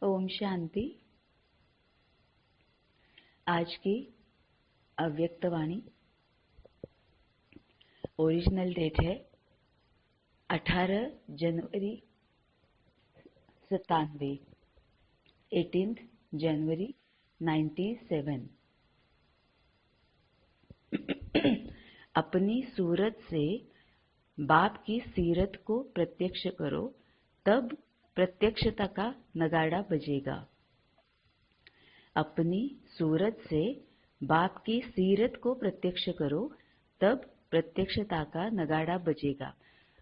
ओम शांति। आज की अव्यक्तवाणी original date है 18 जनवरी 97, 18 जनवरी 97। अपनी सूरत से बाप की सीरत को प्रत्यक्ष करो, तब प्रत्यक्षता का नगाड़ा बजेगा। अपनी सूरत से बाप की सीरत को प्रत्यक्ष करो, तब प्रत्यक्षता का नगाड़ा बजेगा।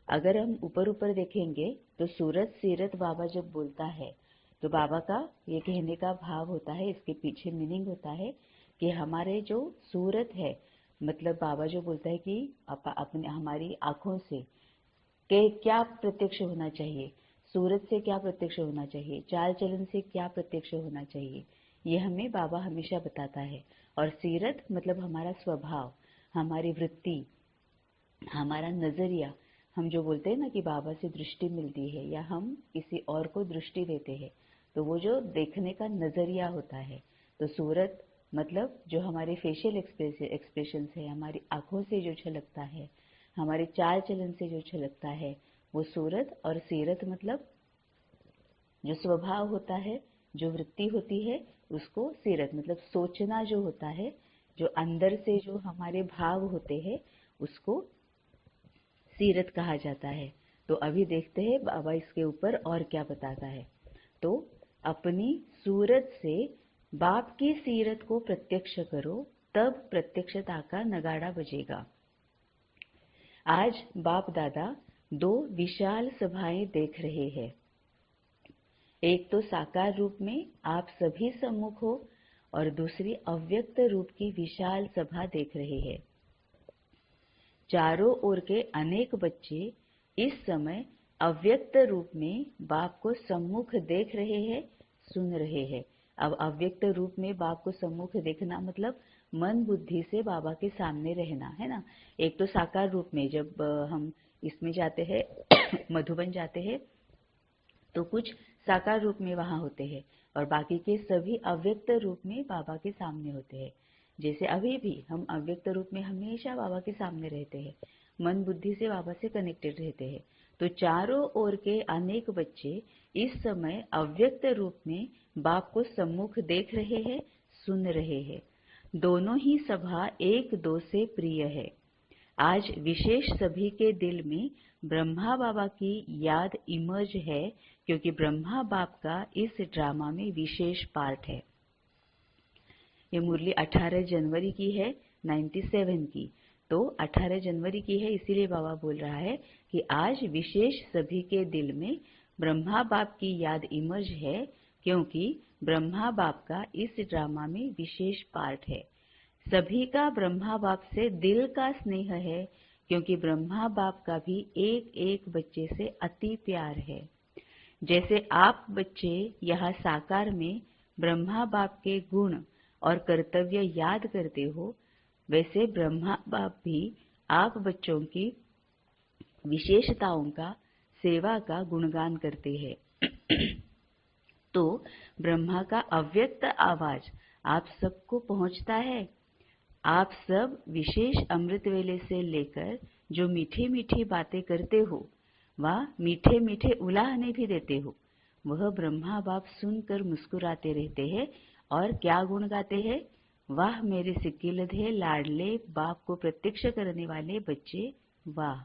अगर हम ऊपर ऊपर देखेंगे तो सूरत सीरत बाबा जब बोलता है तो बाबा का ये कहने का भाव होता है, इसके पीछे मीनिंग होता है कि हमारे जो सूरत है, मतलब बाबा जो बोलता है कि अपने हमारी आंखों से के क्या प्रत्यक्ष होना चाहिए, सूरत से क्या प्रत्यक्ष होना चाहिए, चाल चलन से क्या प्रत्यक्ष होना चाहिए, ये हमें बाबा हमेशा बताता है। और सीरत मतलब हमारा स्वभाव, हमारी वृत्ति, हमारा नजरिया। हम जो बोलते हैं ना कि बाबा से दृष्टि मिलती है या हम किसी और को दृष्टि देते हैं, तो वो जो देखने का नजरिया होता है। तो सूरत मतलब जो हमारे फेशियल एक्सप्रेशन है, हमारी आंखों से जो छलकता है, हमारे चाल चलन से जो छलकता है, वो सूरत। और सीरत मतलब जो स्वभाव होता है, जो वृत्ति होती है, उसको सीरत मतलब सोचना जो होता है, जो अंदर से जो हमारे भाव होते हैं, उसको सीरत कहा जाता है। तो अभी देखते हैं बाबा इसके ऊपर और क्या बताता है। तो अपनी सूरत से बाप की सीरत को प्रत्यक्ष करो, तब प्रत्यक्षता का नगाड़ा बजेगा। आज बाप दादा दो विशाल सभाएं देख रहे हैं। एक तो साकार रूप में आप सभी सम्मुख हो, और दूसरी अव्यक्त रूप की विशाल सभा देख रहे हैं। चारों ओर के अनेक बच्चे इस समय अव्यक्त रूप में बाप को सम्मुख देख रहे हैं, सुन रहे हैं। अब अव्यक्त रूप में बाप को सम्मुख देखना मतलब मन बुद्धि से बाबा के सामने रहना, है ना। एक तो साकार रूप में जब हम इसमें जाते हैं मधुबन जाते हैं, तो कुछ साकार रूप में वहां होते हैं, और बाकी के सभी अव्यक्त रूप में बाबा के सामने होते हैं। जैसे अभी भी हम अव्यक्त रूप में हमेशा बाबा के सामने रहते हैं, मन बुद्धि से बाबा से कनेक्टेड रहते हैं। तो चारों ओर के अनेक बच्चे इस समय अव्यक्त रूप में बाप को सम्मुख देख रहे हैं, सुन रहे हैं। दोनों ही सभा एक दो से प्रिय है। आज विशेष सभी के दिल में ब्रह्मा बाबा की याद इमर्ज है, क्योंकि ब्रह्मा बाप का इस ड्रामा में विशेष पार्ट है। ये मुरली 18 जनवरी की है 97 की। तो 18 जनवरी की है, इसीलिए बाबा बोल रहा है कि आज विशेष सभी के दिल में ब्रह्मा बाप की याद इमर्ज है, क्योंकि ब्रह्मा बाप का इस ड्रामा में विशेष पार्ट है। सभी का ब्रह्मा बाप से दिल का स्नेह है, क्योंकि ब्रह्मा बाप का भी एक एक बच्चे से अति प्यार है। जैसे आप बच्चे यहाँ साकार में ब्रह्मा बाप के गुण और कर्तव्य याद करते हो, वैसे ब्रह्मा बाप भी आप बच्चों की विशेषताओं का, सेवा का गुणगान करते हैं। तो ब्रह्मा का अव्यक्त आवाज आप सबको पहुंचता है। आप सब विशेष अमृत वेले से लेकर जो मीठी मीठी बातें करते हो, वह मीठे मीठे उलाहने भी देते हो, वह ब्रह्मा बाप सुनकर मुस्कुराते रहते हैं। और क्या गुण गाते हैं? वाह मेरे सिक्किलधे लाडले बाप को प्रत्यक्ष करने वाले बच्चे, वाह,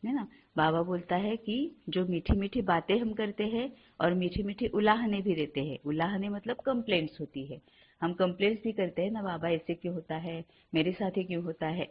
है ना। बाबा बोलता है कि जो मीठी मीठी बातें हम करते हैं और मीठी मीठी उलाहने भी देते हैं। उलाहने मतलब कंप्लेंट्स होती है, हम कंप्लेंट्स भी करते हैं ना, बाबा ऐसे क्यों होता है, मेरे साथ ही क्यों होता है।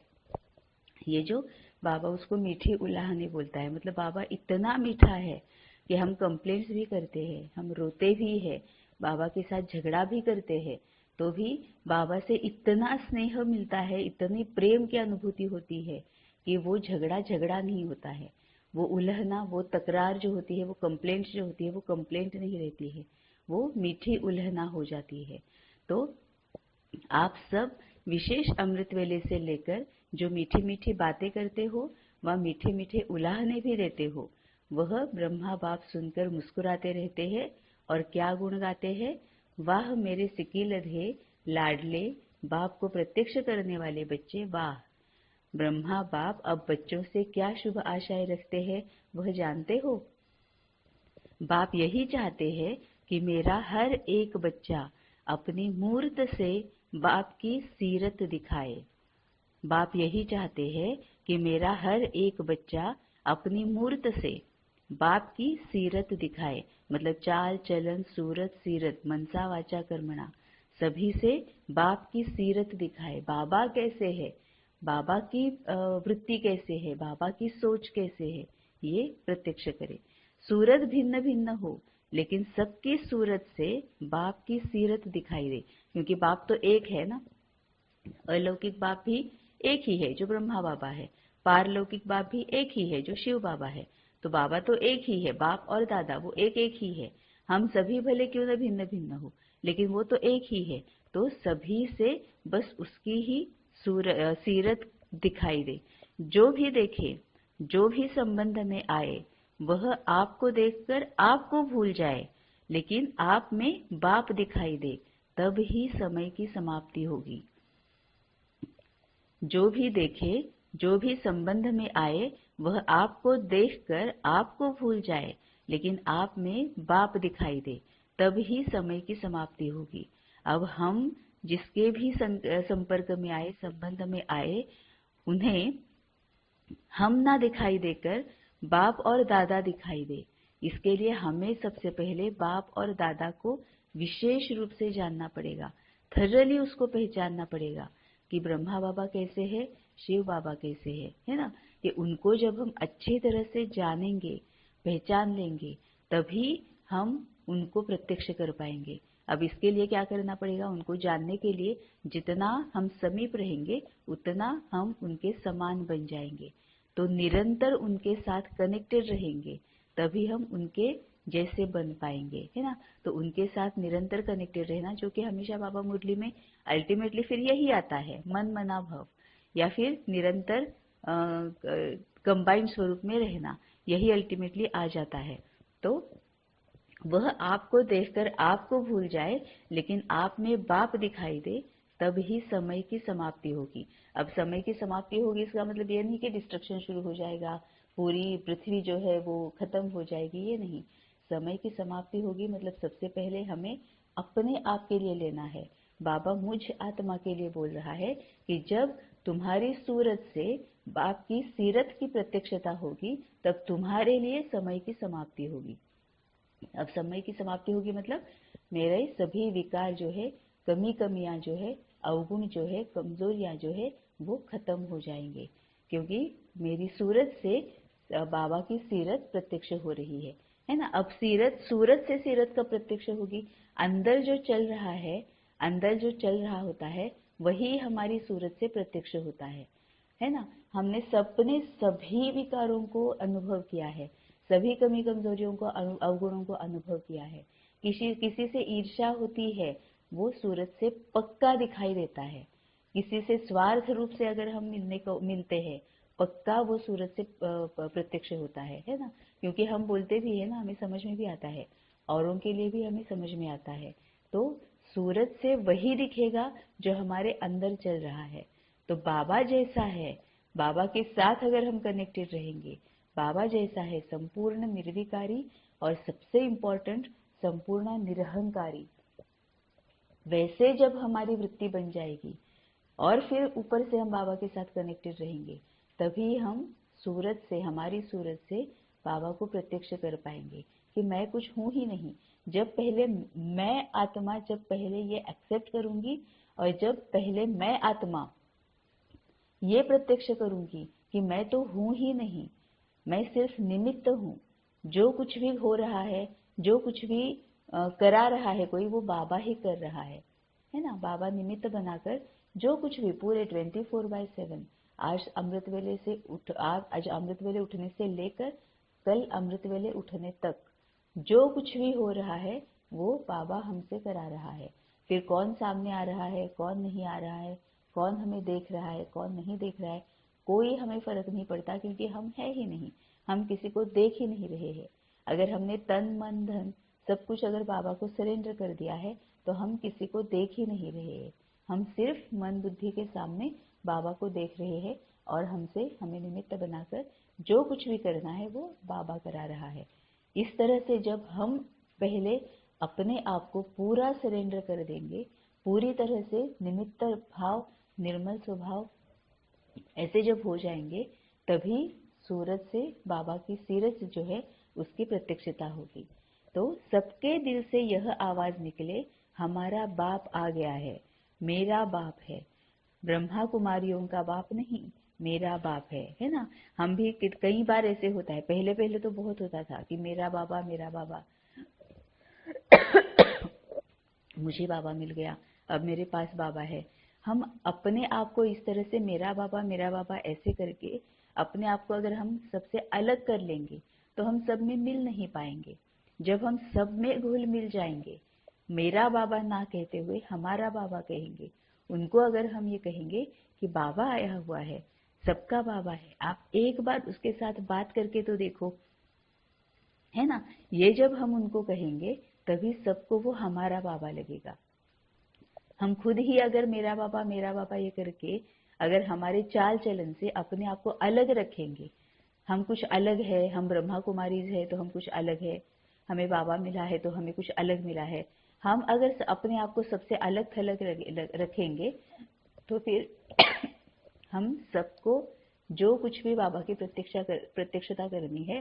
ये जो बाबा उसको मीठी उलाहने बोलता है, मतलब बाबा इतना मीठा है कि हम कंप्लेंट्स भी करते हैं, हम रोते भी है, बाबा के साथ झगड़ा भी करते हैं, तो भी बाबा से इतना स्नेह मिलता है, इतनी प्रेम की अनुभूति होती है कि वो झगड़ा झगड़ा नहीं होता है। वो उलहना, वो तकरार जो होती है, वो कंप्लेंट्स जो होती है, वो कंप्लेंट नहीं रहती है, वो मीठी उलहना हो जाती है। तो आप सब विशेष अमृत वेले से लेकर जो मीठी मीठी बातें करते हो, वह मीठे मीठे उलाहने भी देते हो, वह ब्रह्मा बाप सुनकर मुस्कुराते रहते हैं। और क्या गुण गाते हैं? वाह मेरे सिकीलधे लाडले, बाप को प्रत्यक्ष करने वाले बच्चे वाह। ब्रह्मा बाप अब बच्चों से क्या शुभ आशाएं रखते हैं वह जानते हो? बाप यही चाहते हैं कि मेरा हर एक बच्चा अपनी मूर्त से बाप की सीरत दिखाए। बाप यही चाहते हैं कि मेरा हर एक बच्चा अपनी मूर्त से बाप की सीरत दिखाए, मतलब चाल चलन सूरत सीरत मनसा वाचा कर्मणा सभी से बाप की सीरत दिखाए। बाबा कैसे है, बाबा की वृत्ति कैसे है, बाबा की सोच कैसे है, ये प्रत्यक्ष करे। सूरत भिन्न भिन्न हो लेकिन सबकी सूरत से बाप की सीरत दिखाई दे, क्योंकि बाप तो एक है ना। अलौकिक बाप भी एक ही है जो ब्रह्मा बाबा है, पारलौकिक बाप भी एक ही है जो शिव बाबा है। तो बाबा तो एक ही है, बाप और दादा वो एक एक ही है। हम सभी भले क्यों न भिन्न भिन्न हो लेकिन वो तो एक ही है। तो सभी से बस उसकी ही सीरत दिखाई दे। जो भी देखे, जो भी संबंध में आए, वह आपको देखकर आपको भूल जाए, लेकिन आप में बाप दिखाई दे, तब ही समय की समाप्ति होगी। जो भी देखे, जो भी संबंध में आए, वह आपको देखकर आपको भूल जाए, लेकिन आप में बाप दिखाई दे, तब ही समय की समाप्ति होगी। अब हम जिसके भी संपर्क में आए, संबंध में आए, उन्हें हम ना दिखाई देकर बाप और दादा दिखाई दे। इसके लिए हमें सबसे पहले बाप और दादा को विशेष रूप से जानना पड़ेगा, थर्रली उसको पहचानना पड़ेगा कि ब्रह्मा बाबा कैसे है, शिव बाबा कैसे है ना। कि उनको जब हम अच्छी तरह से जानेंगे, पहचान लेंगे, तभी हम उनको प्रत्यक्ष कर पाएंगे। अब इसके लिए क्या करना पड़ेगा? उनको जानने के लिए जितना हम समीप रहेंगे उतना हम उनके समान बन जाएंगे। तो निरंतर उनके साथ कनेक्टेड रहेंगे तभी हम उनके जैसे बन पाएंगे, है ना। तो उनके साथ निरंतर कनेक्टेड रहना, जो कि हमेशा बाबा मुरली में अल्टीमेटली फिर यही आता है, मन मना भव, या फिर निरंतर कंबाइंड स्वरूप में रहना, यही अल्टीमेटली आ जाता है। तो वह आपको देखकर आपको भूल जाए, लेकिन आप में बाप दिखाई दे, तब ही समय की समाप्ति होगी। अब समय की समाप्ति होगी इसका मतलब ये नहीं कि डिस्ट्रक्शन शुरू हो जाएगा, पूरी पृथ्वी जो है वो खत्म हो जाएगी, ये नहीं। समय की समाप्ति होगी मतलब सबसे पहले हमें अपने आप के लिए लेना है। बाबा मुझ आत्मा के लिए बोल रहा है कि जब तुम्हारी सूरत से बाप की सीरत की प्रत्यक्षता होगी, तब तुम्हारे लिए समय की समाप्ति होगी। अब समय की समाप्ति होगी मतलब मेरे सभी विकार जो है, कमियां जो है, अवगुण जो है, कमजोरियां जो है, वो खत्म हो जाएंगे, क्योंकि मेरी सूरत से बाबा की सीरत प्रत्यक्ष हो रही है ना। अब सूरत से सीरत का प्रत्यक्ष होगी। अंदर जो चल रहा है, अंदर जो चल रहा होता है, वही हमारी सूरत से प्रत्यक्ष होता है ना। हमने सपने सभी विकारों को अनुभव किया है, सभी कमी कमजोरियों को, अवगुणों को अनुभव किया है। किसी से ईर्ष्या होती है, वो सूरत से पक्का दिखाई देता है। किसी से स्वार्थ रूप से अगर हम मिलते हैं, पक्का वो सूरत से प्रत्यक्ष होता है ना। क्योंकि हम बोलते भी है ना, हमें समझ में भी आता है, औरों के लिए भी हमें समझ में आता है। तो सूरत से वही दिखेगा जो हमारे अंदर चल रहा है। तो बाबा जैसा है, बाबा के साथ अगर हम कनेक्टेड रहेंगे, बाबा जैसा है संपूर्ण निर्विकारी और सबसे इंपॉर्टेंट संपूर्ण निरहंकारी, वैसे जब हमारी वृत्ति बन जाएगी और फिर ऊपर से हम बाबा के साथ कनेक्टेड रहेंगे, तभी हम सूरत से, हमारी सूरत से बाबा को प्रत्यक्ष कर पाएंगे कि मैं कुछ हूं ही नहीं। जब पहले मैं आत्मा, जब पहले ये एक्सेप्ट करूंगी और जब पहले मैं आत्मा ये प्रत्यक्ष करूंगी कि मैं तो हूं ही नहीं, मैं सिर्फ निमित्त हूँ। जो कुछ भी हो रहा है, जो कुछ भी करा रहा है कोई, वो बाबा ही कर रहा है ना। बाबा निमित्त बनाकर जो कुछ भी पूरे 24/7, आज अमृत वेले से आज अमृत वेले उठने से लेकर कल अमृत वेले उठने तक जो कुछ भी हो रहा है वो बाबा हमसे करा रहा है। फिर कौन सामने आ रहा है, कौन नहीं आ रहा है, कौन हमें देख रहा है, कौन नहीं देख रहा है, कोई हमें फर्क नहीं पड़ता, क्योंकि हम है ही नहीं, हम किसी को देख ही नहीं रहे हैं। अगर हमने तन मन धन सब कुछ अगर बाबा को सरेंडर कर दिया है तो हम किसी को देख ही नहीं रहे हैं, हम सिर्फ मन बुद्धि के सामने बाबा को देख रहे हैं और हमें निमित्त बनाकर जो कुछ भी करना है वो बाबा करा रहा है। इस तरह से जब हम पहले अपने आप को पूरा सरेंडर कर देंगे, पूरी तरह से निमित्त भाव, निर्मल स्वभाव ऐसे जब हो जाएंगे, तभी सूरज से बाबा की सीरज जो है उसकी प्रत्यक्षता होगी। तो सबके दिल से यह आवाज निकले, हमारा बाप आ गया है, मेरा बाप है, ब्रह्मा कुमारियों का बाप नहीं, मेरा बाप है ना। हम भी कई बार ऐसे होता है, पहले पहले तो बहुत होता था कि मेरा बाबा मुझे बाबा मिल गया, अब मेरे पास बाबा है। हम अपने आप को इस तरह से मेरा बाबा ऐसे करके अपने आप को अगर हम सबसे अलग कर लेंगे तो हम सब में मिल नहीं पाएंगे। जब हम सब में घुल मिल जाएंगे, मेरा बाबा ना कहते हुए हमारा बाबा कहेंगे, उनको अगर हम ये कहेंगे कि बाबा आया हुआ है, सबका बाबा है, आप एक बार उसके साथ बात करके तो देखो, है ना। ये जब हम उनको कहेंगे तभी सबको वो हमारा बाबा लगेगा। हम खुद ही अगर मेरा बाबा ये करके अगर हमारे चाल चलन से अपने आप को अलग रखेंगे, हम कुछ अलग है, हम ब्रह्मा कुमारीज है तो हम कुछ अलग है, हमें बाबा मिला है तो हमें कुछ अलग मिला है, हम अगर अपने आप को सबसे अलग थलग रखेंगे तो फिर हम सबको जो कुछ भी बाबा की प्रत्यक्षता करनी है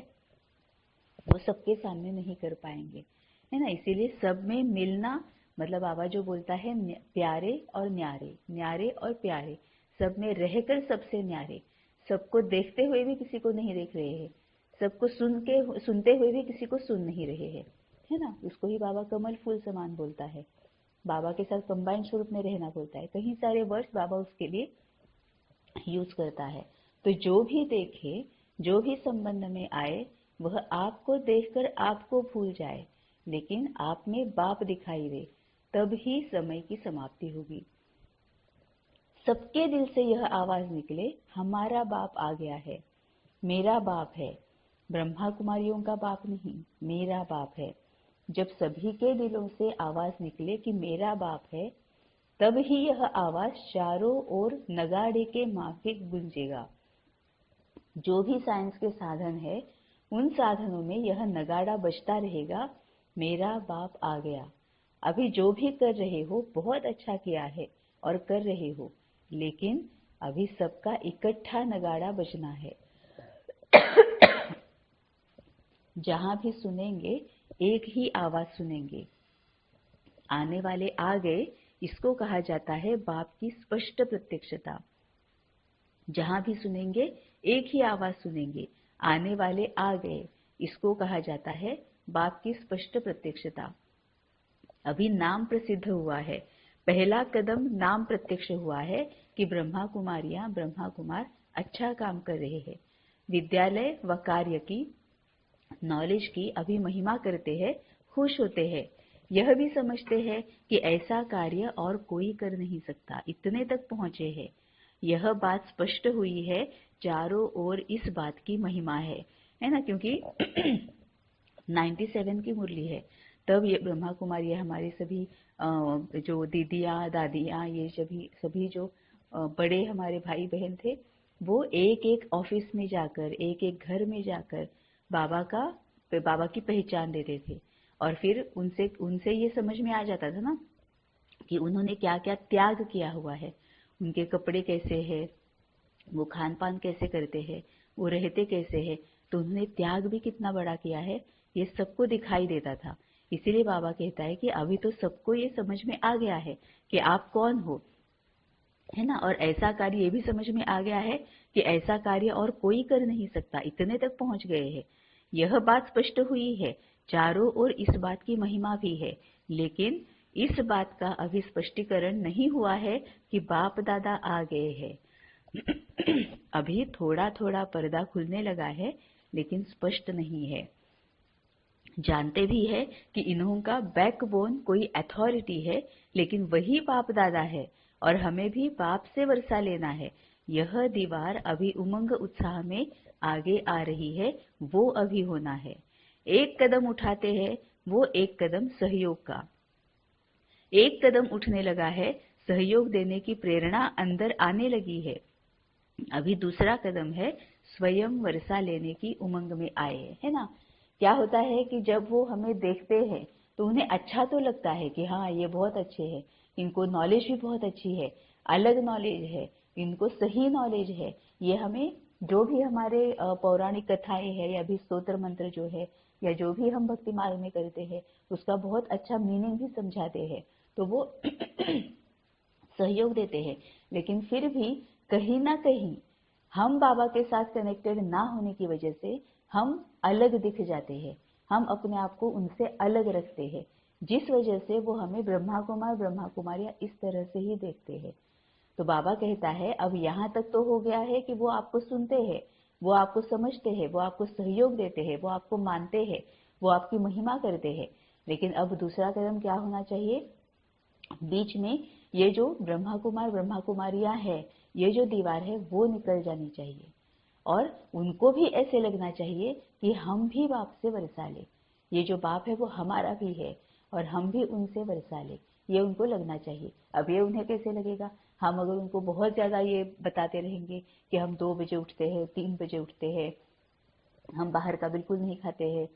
वो सबके सामने नहीं कर पाएंगे, है ना। इसीलिए सब में मिलना मतलब बाबा जो बोलता है प्यारे और न्यारे, न्यारे और प्यारे, सब में रहकर सबसे न्यारे, सबको देखते हुए भी किसी को नहीं देख रहे हैं, सबको सुनते हुए भी किसी को सुन नहीं रहे हैं, है ना। उसको ही बाबा कमल फूल समान बोलता है, बाबा के साथ कंबाइन स्वरूप में रहना बोलता है, कई सारे वर्ड्स बाबा उसके लिए यूज करता है। तो जो भी देखे, जो भी संबंध में आए, वह आपको देखकर आपको भूल जाए, लेकिन आप में बाप दिखाई दे, तब ही समय की समाप्ति होगी। सबके दिल से यह आवाज निकले, हमारा बाप आ गया है, मेरा बाप है, ब्रह्मा कुमारियों का बाप नहीं, मेरा बाप है। जब सभी के दिलों से आवाज निकले कि मेरा बाप है, तब ही यह आवाज चारों ओर नगाड़े के माफिक गूंजेगा। जो भी साइंस के साधन है, उन साधनों में यह नगाड़ा बजता रहेगा, मेरा बाप आ गया। अभी जो भी कर रहे हो बहुत अच्छा किया है और कर रहे हो, लेकिन अभी सबका इकट्ठा नगाड़ा बजना है। जहां भी सुनेंगे एक ही आवाज सुनेंगे, आने वाले आ गए, इसको कहा जाता है बाप की स्पष्ट प्रत्यक्षता। जहां भी सुनेंगे एक ही आवाज सुनेंगे, आने वाले आ गए, इसको कहा जाता है बाप की स्पष्ट प्रत्यक्षता। अभी नाम प्रसिद्ध हुआ है, पहला कदम नाम प्रत्यक्ष हुआ है कि ब्रह्मा कुमारियां, ब्रह्मा कुमार अच्छा काम कर रहे हैं, विद्यालय व कार्य की, नॉलेज की अभी महिमा करते हैं, खुश होते हैं, यह भी समझते हैं कि ऐसा कार्य और कोई कर नहीं सकता, इतने तक पहुंचे हैं। यह बात स्पष्ट हुई है, चारों ओर इस बात की महिमा है ना, क्योंकि 97 की मुरली है, तब ये ब्रह्मा कुमारी हमारे सभी जो दीदियाँ दादियाँ, ये सभी जो बड़े हमारे भाई बहन थे, वो एक एक ऑफिस में जाकर, एक एक घर में जाकर बाबा की पहचान देते थे, और फिर उनसे ये समझ में आ जाता था ना कि उन्होंने क्या क्या त्याग किया हुआ है, उनके कपड़े कैसे हैं, वो खान पान कैसे करते हैं, वो रहते कैसे हैं, तो उन्होंने त्याग भी कितना बड़ा किया है, ये सबको दिखाई देता था। इसीलिए बाबा कहता है कि अभी तो सबको ये समझ में आ गया है कि आप कौन हो, है ना, और ऐसा कार्य ये भी समझ में आ गया है कि ऐसा कार्य और कोई कर नहीं सकता, इतने तक पहुंच गए हैं। यह बात स्पष्ट हुई है, चारों ओर इस बात की महिमा भी है, लेकिन इस बात का अभी स्पष्टीकरण नहीं हुआ है कि बाप दादा आ गए हैं। अभी थोड़ा थोड़ा पर्दा खुलने लगा है, लेकिन स्पष्ट नहीं है। जानते भी है कि इन्हों का बैकबोन कोई अथॉरिटी है, लेकिन वही बाप दादा है और हमें भी बाप से वर्षा लेना है। यह दीवार अभी उमंग उत्साह में आगे आ रही है, वो अभी होना है। एक कदम उठाते हैं वो एक कदम सहयोग का। एक कदम उठने लगा है, सहयोग देने की प्रेरणा अंदर आने लगी है। अभी दूसरा कदम है स्वयं वर्षा लेने की उमंग में आए, है ना। क्या होता है कि जब वो हमें देखते हैं तो उन्हें अच्छा तो लगता है कि हाँ ये बहुत अच्छे हैं, इनको नॉलेज भी बहुत अच्छी है, अलग नॉलेज है, इनको सही नॉलेज है। ये हमें जो भी हमारे पौराणिक कथाएं हैं या भी स्तोत्र मंत्र जो है या जो भी हम भक्ति मार्ग में करते हैं उसका बहुत अच्छा मीनिंग भी समझाते हैं, तो वो सहयोग देते हैं। लेकिन फिर भी कहीं ना कहीं हम बाबा के साथ कनेक्टेड ना होने की वजह से हम अलग दिख जाते हैं, हम अपने आप को उनसे अलग रखते हैं, जिस वजह से वो हमें ब्रह्मा कुमार ब्रह्मा कुमारियां इस तरह से ही देखते हैं। तो बाबा कहता है अब यहाँ तक तो हो गया है कि वो आपको सुनते हैं, वो आपको समझते हैं, वो आपको सहयोग देते हैं, वो आपको मानते हैं, वो आपकी महिमा करते हैं। लेकिन अब दूसरा कदम क्या होना चाहिए? बीच में ये जो ब्रह्मा कुमार ब्रह्मा कुमारियां है, ये जो दीवार है वो निकल जानी चाहिए और उनको भी ऐसे लगना चाहिए कि हम भी बाप से वर्षा ले, ये जो बाप है वो हमारा भी है और हम भी उनसे वर्षा ले, ये उनको लगना चाहिए। अब ये उन्हें कैसे लगेगा? हम अगर उनको बहुत ज्यादा ये बताते रहेंगे कि हम 2 बजे उठते हैं, 3 बजे उठते हैं, हम बाहर का बिल्कुल नहीं खाते हैं,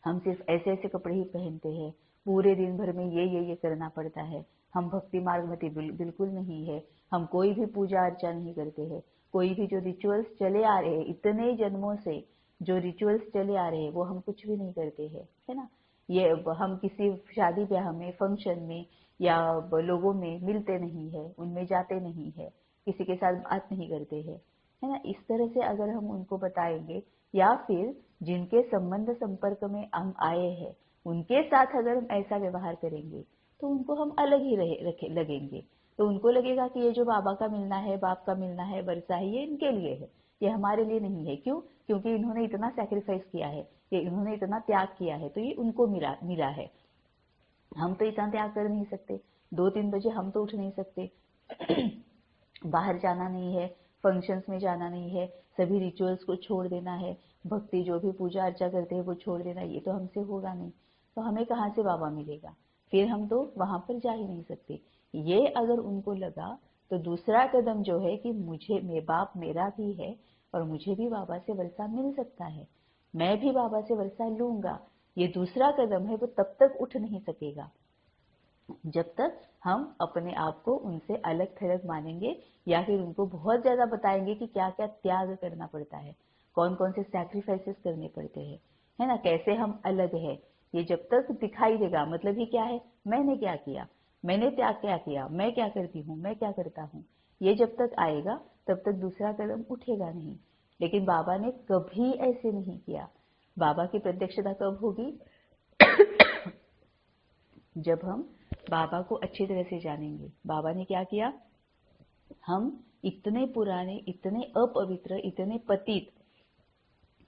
हम सिर्फ ऐसे ऐसे कपड़े ही पहनते हैं, पूरे दिन भर में ये करना पड़ता है, हम भक्ति मार्ग में बिल्कुल नहीं है, हम कोई भी पूजा अर्चा नहीं करते हैं, कोई भी जो रिचुअल्स चले आ रहे हैं इतने जन्मों से, जो रिचुअल्स चले आ रहे हैं वो हम कुछ भी नहीं करते हैं, है ना। ये हम किसी शादी ब्याह में, फंक्शन में या लोगों में मिलते नहीं है, उनमें जाते नहीं है, किसी के साथ बात नहीं करते हैं, है ना। इस तरह से अगर हम उनको बताएंगे या फिर जिनके संबंध संपर्क में हम आए हैं उनके साथ अगर हम ऐसा व्यवहार करेंगे तो उनको हम अलग ही लगेंगे। तो उनको लगेगा कि ये जो बाबा का मिलना है, बाप का मिलना है, वर्षा है, ये इनके लिए है, ये हमारे लिए नहीं है। क्यों? क्योंकि इन्होंने इतना सैक्रिफाइस किया है, ये इन्होंने इतना त्याग किया है, तो ये उनको मिला है। हम तो इतना त्याग कर नहीं सकते, 2-3 बजे हम तो उठ नहीं सकते, बाहर जाना नहीं है, फंक्शंस में जाना नहीं है, सभी रिचुअल्स को छोड़ देना है, भक्ति जो भी पूजा अर्चा करते हैं वो छोड़ देना, ये तो हमसे होगा नहीं। तो हमें कहाँ से बाबा मिलेगा? फिर हम तो वहां पर जा ही नहीं सकते। ये अगर उनको लगा तो दूसरा कदम जो है कि मुझे बाप मेरा भी है और मुझे भी बाबा से वर्षा मिल सकता है, मैं भी बाबा से वर्षा लूंगा, ये दूसरा कदम है, वो तब तक उठ नहीं सकेगा जब तक हम अपने आप को उनसे अलग थलग मानेंगे या फिर उनको बहुत ज्यादा बताएंगे कि क्या क्या त्याग करना पड़ता है, कौन कौन से सैक्रिफाइसेस करने पड़ते हैं, है ना, कैसे हम अलग है। ये जब तक दिखाई देगा, मतलब ही क्या है, मैंने क्या किया, मैंने त्याग क्या किया, मैं क्या करती हूँ, मैं क्या करता हूँ, ये जब तक आएगा तब तक दूसरा कदम उठेगा नहीं। लेकिन बाबा ने कभी ऐसे नहीं किया। बाबा की प्रत्यक्षता कब होगी? जब हम बाबा को अच्छी तरह से जानेंगे। बाबा ने क्या किया? हम इतने पुराने, इतने अपवित्र, इतने पतित,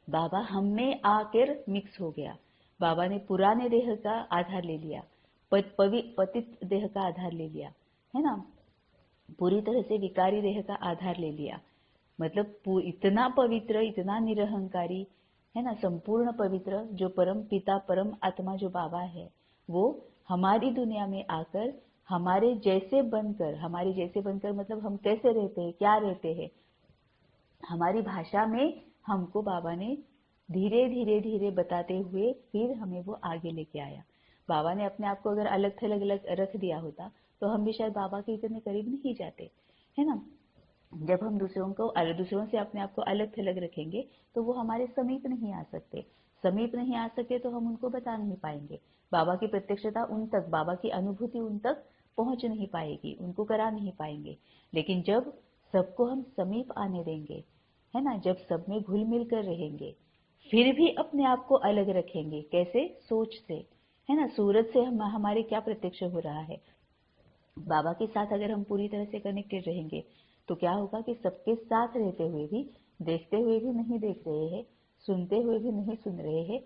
बाबा हम में आकर मिक्स हो गया। बाबा ने पुराने देह का आधार ले लिया, पतित देह का आधार ले लिया, है ना, पूरी तरह से विकारी देह का आधार ले लिया। मतलब इतना पवित्र, इतना निरहंकारी, है ना, संपूर्ण पवित्र, जो परम पिता, परम आत्मा जो बाबा है, वो हमारी दुनिया में आकर हमारे जैसे बनकर, हमारे जैसे बनकर मतलब हम कैसे रहते हैं, क्या रहते हैं, हमारी भाषा में हमको बाबा ने धीरे धीरे धीरे बताते हुए फिर हमें वो आगे लेके आया। बाबा ने अपने आप को अगर अलग थलग रख दिया होता तो हम भी शायद बाबा के इतने करीब नहीं जाते, है ना। जब हम दूसरों से अपने आप को अलग थलग रखेंगे तो वो हमारे समीप नहीं आ सकते, समीप नहीं आ सके तो हम उनको बता नहीं पाएंगे, बाबा की प्रत्यक्षता उन तक, बाबा की अनुभूति उन तक पहुंच नहीं पाएगी, उनको करा नहीं पाएंगे। लेकिन जब सबको हम समीप आने देंगे, है ना, जब सब में घुल मिल कर रहेंगे, फिर भी अपने आप को अलग रखेंगे, कैसे? सोच से, है ना। सूरज से हमारे क्या प्रत्यक्ष हो रहा है? बाबा के साथ अगर हम पूरी तरह से कनेक्टेड रहेंगे तो क्या होगा कि सबके साथ रहते हुए भी, देखते हुए भी नहीं देख रहे हैं, सुनते हुए भी नहीं सुन रहे हैं,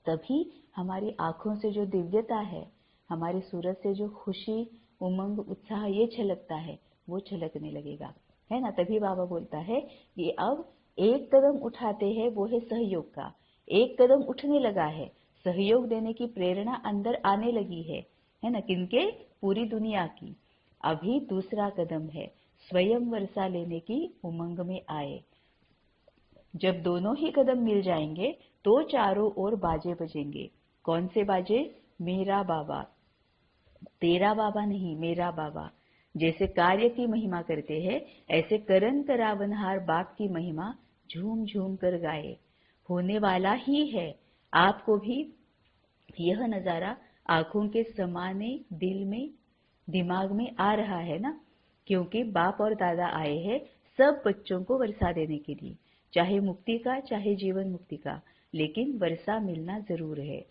तभी हमारी आंखों से जो दिव्यता है, हमारे सूरज से जो खुशी, उमंग, उत्साह ये छलकता है, वो छलकने लगेगा, है ना। तभी बाबा बोलता है कि अब एक कदम उठाते हैं, वो है सहयोग का। एक कदम उठने लगा है, सहयोग देने की प्रेरणा अंदर आने लगी है ना, किनके? पूरी दुनिया की। अभी दूसरा कदम है, स्वयं वर्षा लेने की उमंग में आए। जब दोनों ही कदम मिल जाएंगे तो चारों ओर बाजे बजेंगे। कौन से बाजे? मेरा बाबा, तेरा बाबा नहीं, मेरा बाबा। जैसे कार्य की महिमा करते हैं, ऐसे करन करावनहार बाप की महिमा झूम झूम कर गाए। होने वाला ही है। आपको भी यह नजारा आंखों के समाने दिल में, दिमाग में आ रहा है ना, क्योंकि बाप और दादा आए हैं सब बच्चों को वर्षा देने के लिए, चाहे मुक्ति का चाहे जीवन मुक्ति का, लेकिन वर्षा मिलना जरूर है।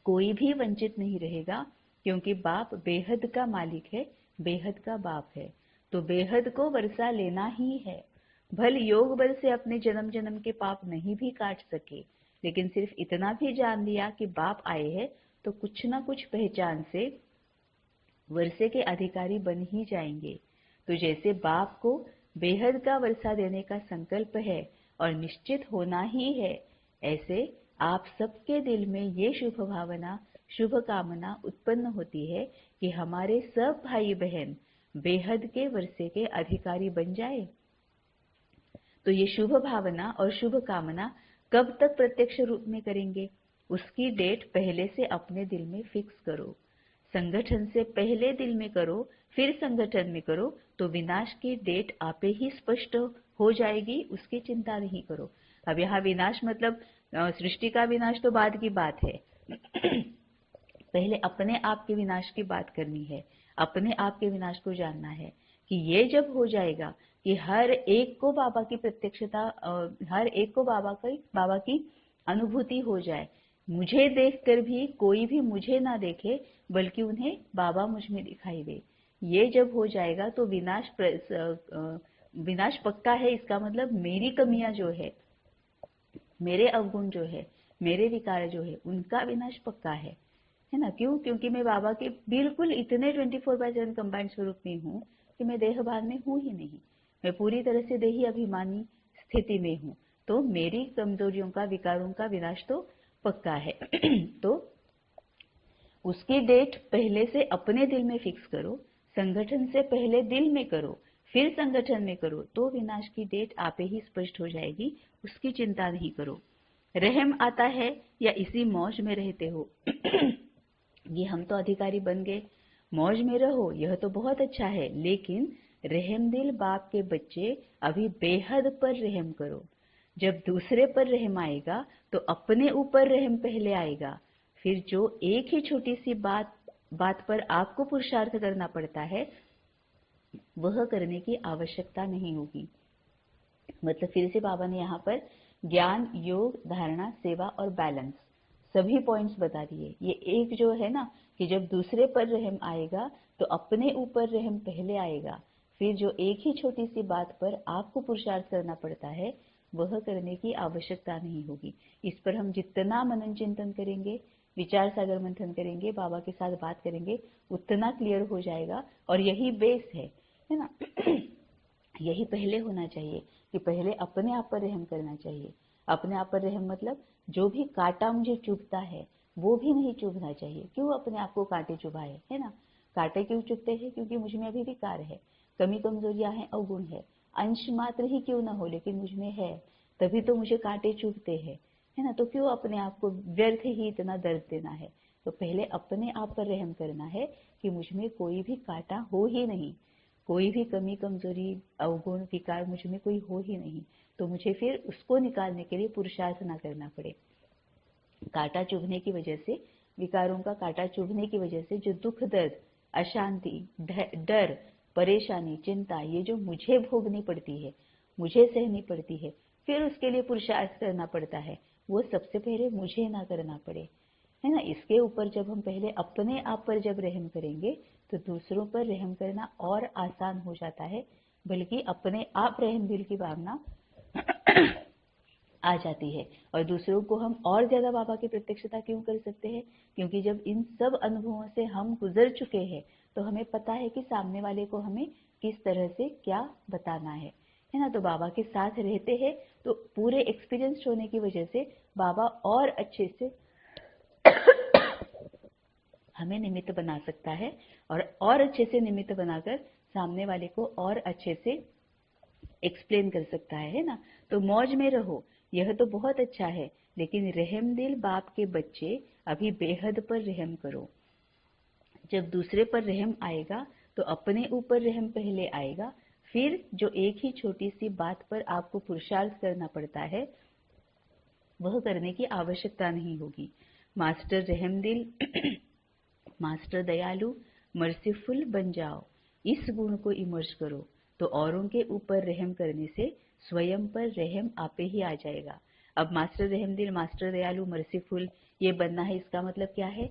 कोई भी वंचित नहीं रहेगा, क्योंकि बाप बेहद का मालिक है, बेहद का बाप है, तो बेहद को वर्षा लेना ही है। भल योग बल से अपने जन्म जन्म के पाप नहीं भी काट सके, लेकिन सिर्फ इतना भी जान लिया कि बाप आए हैं तो कुछ ना कुछ पहचान से वर्षे के अधिकारी बन ही जाएंगे। तो जैसे बाप को बेहद का वर्षा देने का संकल्प है और निश्चित होना ही है, ऐसे आप सबके दिल में ये शुभ भावना, शुभ कामना उत्पन्न होती है कि हमारे सब भाई बहन बेहद के वर्षे के अधिकारी बन जाए। तो ये शुभ भावना और शुभ कामना कब तक प्रत्यक्ष रूप में करेंगे? उसकी डेट पहले से अपने दिल में फिक्स करो। संगठन से पहले दिल में करो, फिर संगठन में करो, तो विनाश की डेट आपे ही स्पष्ट हो जाएगी, उसकी चिंता नहीं करो। अब यहाँ विनाश मतलब सृष्टि का विनाश तो बाद की बात है। पहले अपने आप के विनाश की बात करनी है, अपने आप के विनाश को जानना है कि ये जब हो जाएगा कि हर एक को बाबा की प्रत्यक्षता, हर एक को बाबा की अनुभूति हो जाए, मुझे देखकर भी कोई भी मुझे ना देखे बल्कि उन्हें बाबा मुझ में दिखाई दे, ये जब हो जाएगा तो विनाश पक्का है। इसका मतलब मेरी कमियां जो है, मेरे अवगुण जो है, मेरे विकार जो है, उनका विनाश पक्का है ना। क्यों? क्योंकि मैं बाबा के बिल्कुल इतने 24/7 कंबाइंड स्वरूप में हूँ कि मैं देहभान में हूँ ही नहीं, मैं पूरी तरह से देही अभिमानी स्थिति में हूँ, तो मेरी कमजोरियों का, विकारों का विनाश तो पक्का है। तो उसकी डेट पहले से अपने दिल में फिक्स करो, संगठन से पहले दिल में करो, फिर संगठन में करो, तो विनाश की डेट आपे ही स्पष्ट हो जाएगी, उसकी चिंता नहीं करो। रहम आता है या इसी मौज में रहते हो? ये हम तो अधिकारी बन गए, मौज में रहो, यह तो बहुत अच्छा है, लेकिन रहम दिल बाप के बच्चे अभी बेहद पर रहम करो। जब दूसरे पर रहम आएगा तो अपने ऊपर रहम पहले आएगा, फिर जो एक ही छोटी सी बात पर आपको पुरुषार्थ करना पड़ता है, वह करने की आवश्यकता नहीं होगी। मतलब फिर से बाबा ने यहाँ पर ज्ञान, योग, धारणा, सेवा और बैलेंस सभी पॉइंट्स बता दिए। ये एक जो है ना कि जब दूसरे पर रहम आएगा तो अपने ऊपर रहम पहले आएगा, फिर जो एक ही छोटी सी बात पर आपको पुरुषार्थ करना पड़ता है, वह करने की आवश्यकता नहीं होगी। इस पर हम जितना मनन चिंतन करेंगे, विचार सागर मंथन करेंगे, बाबा के साथ बात करेंगे, उतना क्लियर हो जाएगा। और यही बेस है ना। यही पहले होना चाहिए कि पहले अपने आप पर रहम करना चाहिए। अपने आप पर रहम मतलब जो भी कांटा मुझे चुभता है वो भी नहीं चुभना चाहिए। क्यों अपने आप को कांटे चुभाए, है ना। कांटे क्यों चुभते हैं? क्योंकि मुझ में अभी विकार है, कमी कमजोरियां हैं, अवगुण है, अंश मात्र ही क्यों ना हो लेकिन मुझ में है, तभी तो मुझे कांटे चुभते हैं, है ना। तो क्यों अपने आप को व्यर्थ ही इतना दर्द देना है? तो पहले अपने आप पर रहम करना है कि मुझ में कोई भी कांटा हो ही नहीं, कोई भी कमी कमजोरी अवगुण विकार मुझ में कोई हो ही नहीं, तो मुझे फिर उसको निकालने के लिए पुरुषार्थ ना करना पड़े। कांटा चुभने की वजह से, विकारों का कांटा चुभने की वजह से जो दुख, दर्द, अशांति, डर, परेशानी, चिंता, ये जो मुझे भोगनी पड़ती है, मुझे सहनी पड़ती है, फिर उसके लिए पुरुषार्थ करना पड़ता है, वो सबसे पहले मुझे ना करना पड़े, है ना। इसके ऊपर जब हम पहले अपने आप पर जब रहम करेंगे तो दूसरों पर रहम करना और आसान हो जाता है, बल्कि अपने आप रहम दिल की भावना आ जाती है। और दूसरों को हम और ज्यादा बाबा की प्रत्यक्षता क्यों कर सकते हैं? क्योंकि जब इन सब अनुभवों से हम गुजर चुके हैं तो हमें पता है कि सामने वाले को हमें किस तरह से क्या बताना है ना। तो बाबा के साथ रहते हैं तो पूरे एक्सपीरियंस होने की वजह से बाबा और अच्छे से हमें निमित्त बना सकता है और अच्छे से निमित्त बनाकर सामने वाले को और अच्छे से एक्सप्लेन कर सकता है ना। तो मौज में रहो, यह तो बहुत अच्छा है, लेकिन रहम दिल बाप के बच्चे अभी बेहद पर रहम करो। जब दूसरे पर रहम आएगा तो अपने ऊपर रहम पहले आएगा, फिर जो एक ही छोटी सी बात पर आपको पुरुषार्थ करना पड़ता है वह करने की आवश्यकता नहीं होगी। मास्टर रहमदिल मास्टर दयालु मर्सीफुल बन जाओ, इस गुण को इमर्ज करो तो औरों के ऊपर रहम करने से स्वयं पर रहम आपे ही आ जाएगा। अब मास्टर रहमदिल, मास्टर दयालु, मर्सीफुल ये बनना है, इसका मतलब क्या है?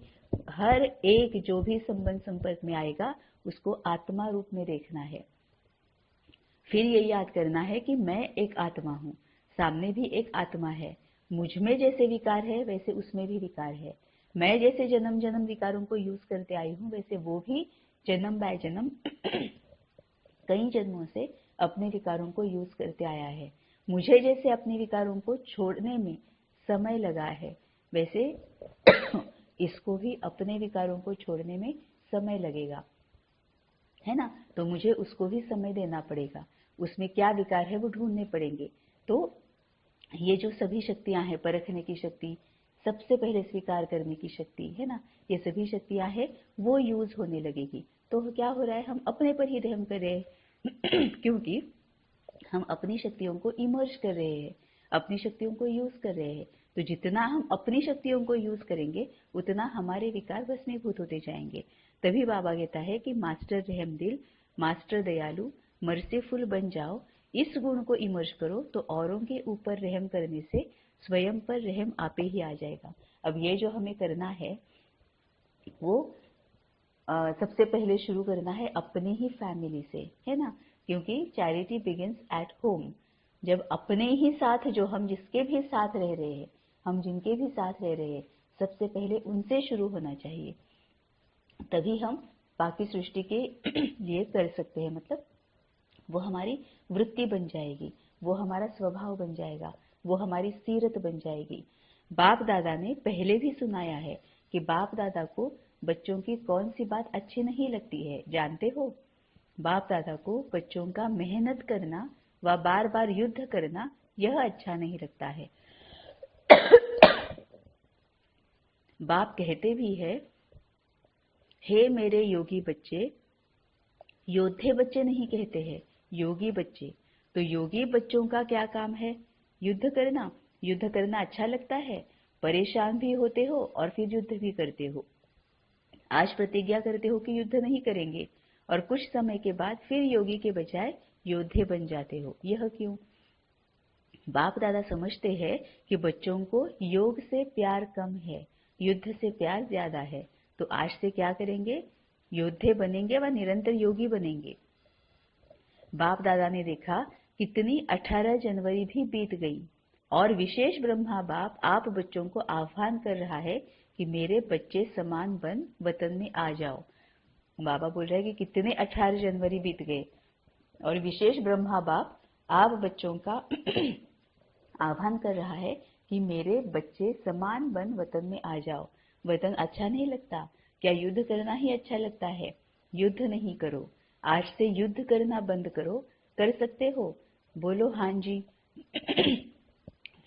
हर एक जो भी संबंध संपर्क में आएगा उसको आत्मा रूप में देखना है। फिर ये याद करना है कि मैं एक आत्मा हूँ, सामने भी एक आत्मा है, मुझ में जैसे विकार है वैसे उसमें भी विकार है। मैं जैसे जन्म जन्म विकारों को यूज करते आई हूँ वैसे वो भी जन्म बाय जन्म कई जन्मों से अपने विकारों को यूज करते आया है। मुझे जैसे अपने विकारों को छोड़ने में समय लगा है वैसे इसको भी अपने विकारों को छोड़ने में समय लगेगा, है ना। तो मुझे उसको भी समय देना पड़ेगा, उसमें क्या विकार है वो ढूंढने पड़ेंगे। तो ये जो सभी शक्तियां हैं, परखने की शक्ति, सबसे पहले स्वीकार करने की शक्ति, है ना, ये सभी शक्तियां हैं वो यूज होने लगेगी। तो क्या हो रहा है, हम अपने पर ही रहम कर रहे हैं क्योंकि हम अपनी शक्तियों को इमर्ज कर रहे हैं, अपनी शक्तियों को यूज कर रहे हैं। तो जितना हम अपनी शक्तियों को यूज करेंगे उतना हमारे विकार भस्मीभूत होते जाएंगे। तभी बाबा कहता है कि मास्टर रहमदिल, मास्टर दयालु, मर्सीफुल बन जाओ, इस गुण को इमर्ज करो तो औरों के ऊपर रहम करने से स्वयं पर रहम आपे ही आ जाएगा। अब ये जो हमें करना है वो सबसे पहले शुरू करना है अपनी ही फैमिली से, है ना, क्योंकि चैरिटी बिगिंस एट होम। जब अपने ही साथ, जो हम जिसके भी साथ रह रहे हैं, हम जिनके भी साथ रह रहे हैं, सबसे पहले उनसे शुरू होना चाहिए, तभी हम बाकी सृष्टि के लिए कर सकते हैं। मतलब वो हमारी वृत्ति बन जाएगी, वो हमारा स्वभाव बन जाएगा, वो हमारी सीरत बन जाएगी। बाप दादा ने पहले भी सुनाया है कि बाप दादा को बच्चों की कौन सी बात अच्छी नहीं लगती है, जानते हो? बाप दादा को बच्चों का मेहनत करना व बार बार युद्ध करना यह अच्छा नहीं लगता है। बाप कहते भी है, हे मेरे योगी बच्चे, योद्धे बच्चे नहीं कहते हैं, योगी बच्चे। तो योगी बच्चों का क्या काम है? युद्ध करना। युद्ध करना अच्छा लगता है, परेशान भी होते हो और फिर युद्ध भी करते हो। आज प्रतिज्ञा करते हो कि युद्ध नहीं करेंगे और कुछ समय के बाद फिर योगी के बजाय योद्धे बन जाते हो। यह क्यों? बाप दादा समझते हैं कि बच्चों को योग से प्यार कम है, युद्ध से प्यार ज्यादा है। तो आज से क्या करेंगे? योद्धे बनेंगे व निरंतर योगी बनेंगे। बाप दादा ने देखा कितनी 18 जनवरी भी बीत गई और विशेष ब्रह्मा बाप आप बच्चों को आह्वान कर रहा है कि मेरे बच्चे समान बन वतन में आ जाओ। बाबा बोल रहे हैं कि कितने 18 जनवरी बीत गए और विशेष ब्रह्मा बाप आप बच्चों का आह्वान कर रहा है कि मेरे बच्चे समान बन वतन में आ जाओ। वतन अच्छा नहीं लगता क्या? युद्ध करना ही अच्छा लगता है। युद्ध नहीं करो, आज से युद्ध करना बंद करो। कर सकते हो? बोलो हाँ जी।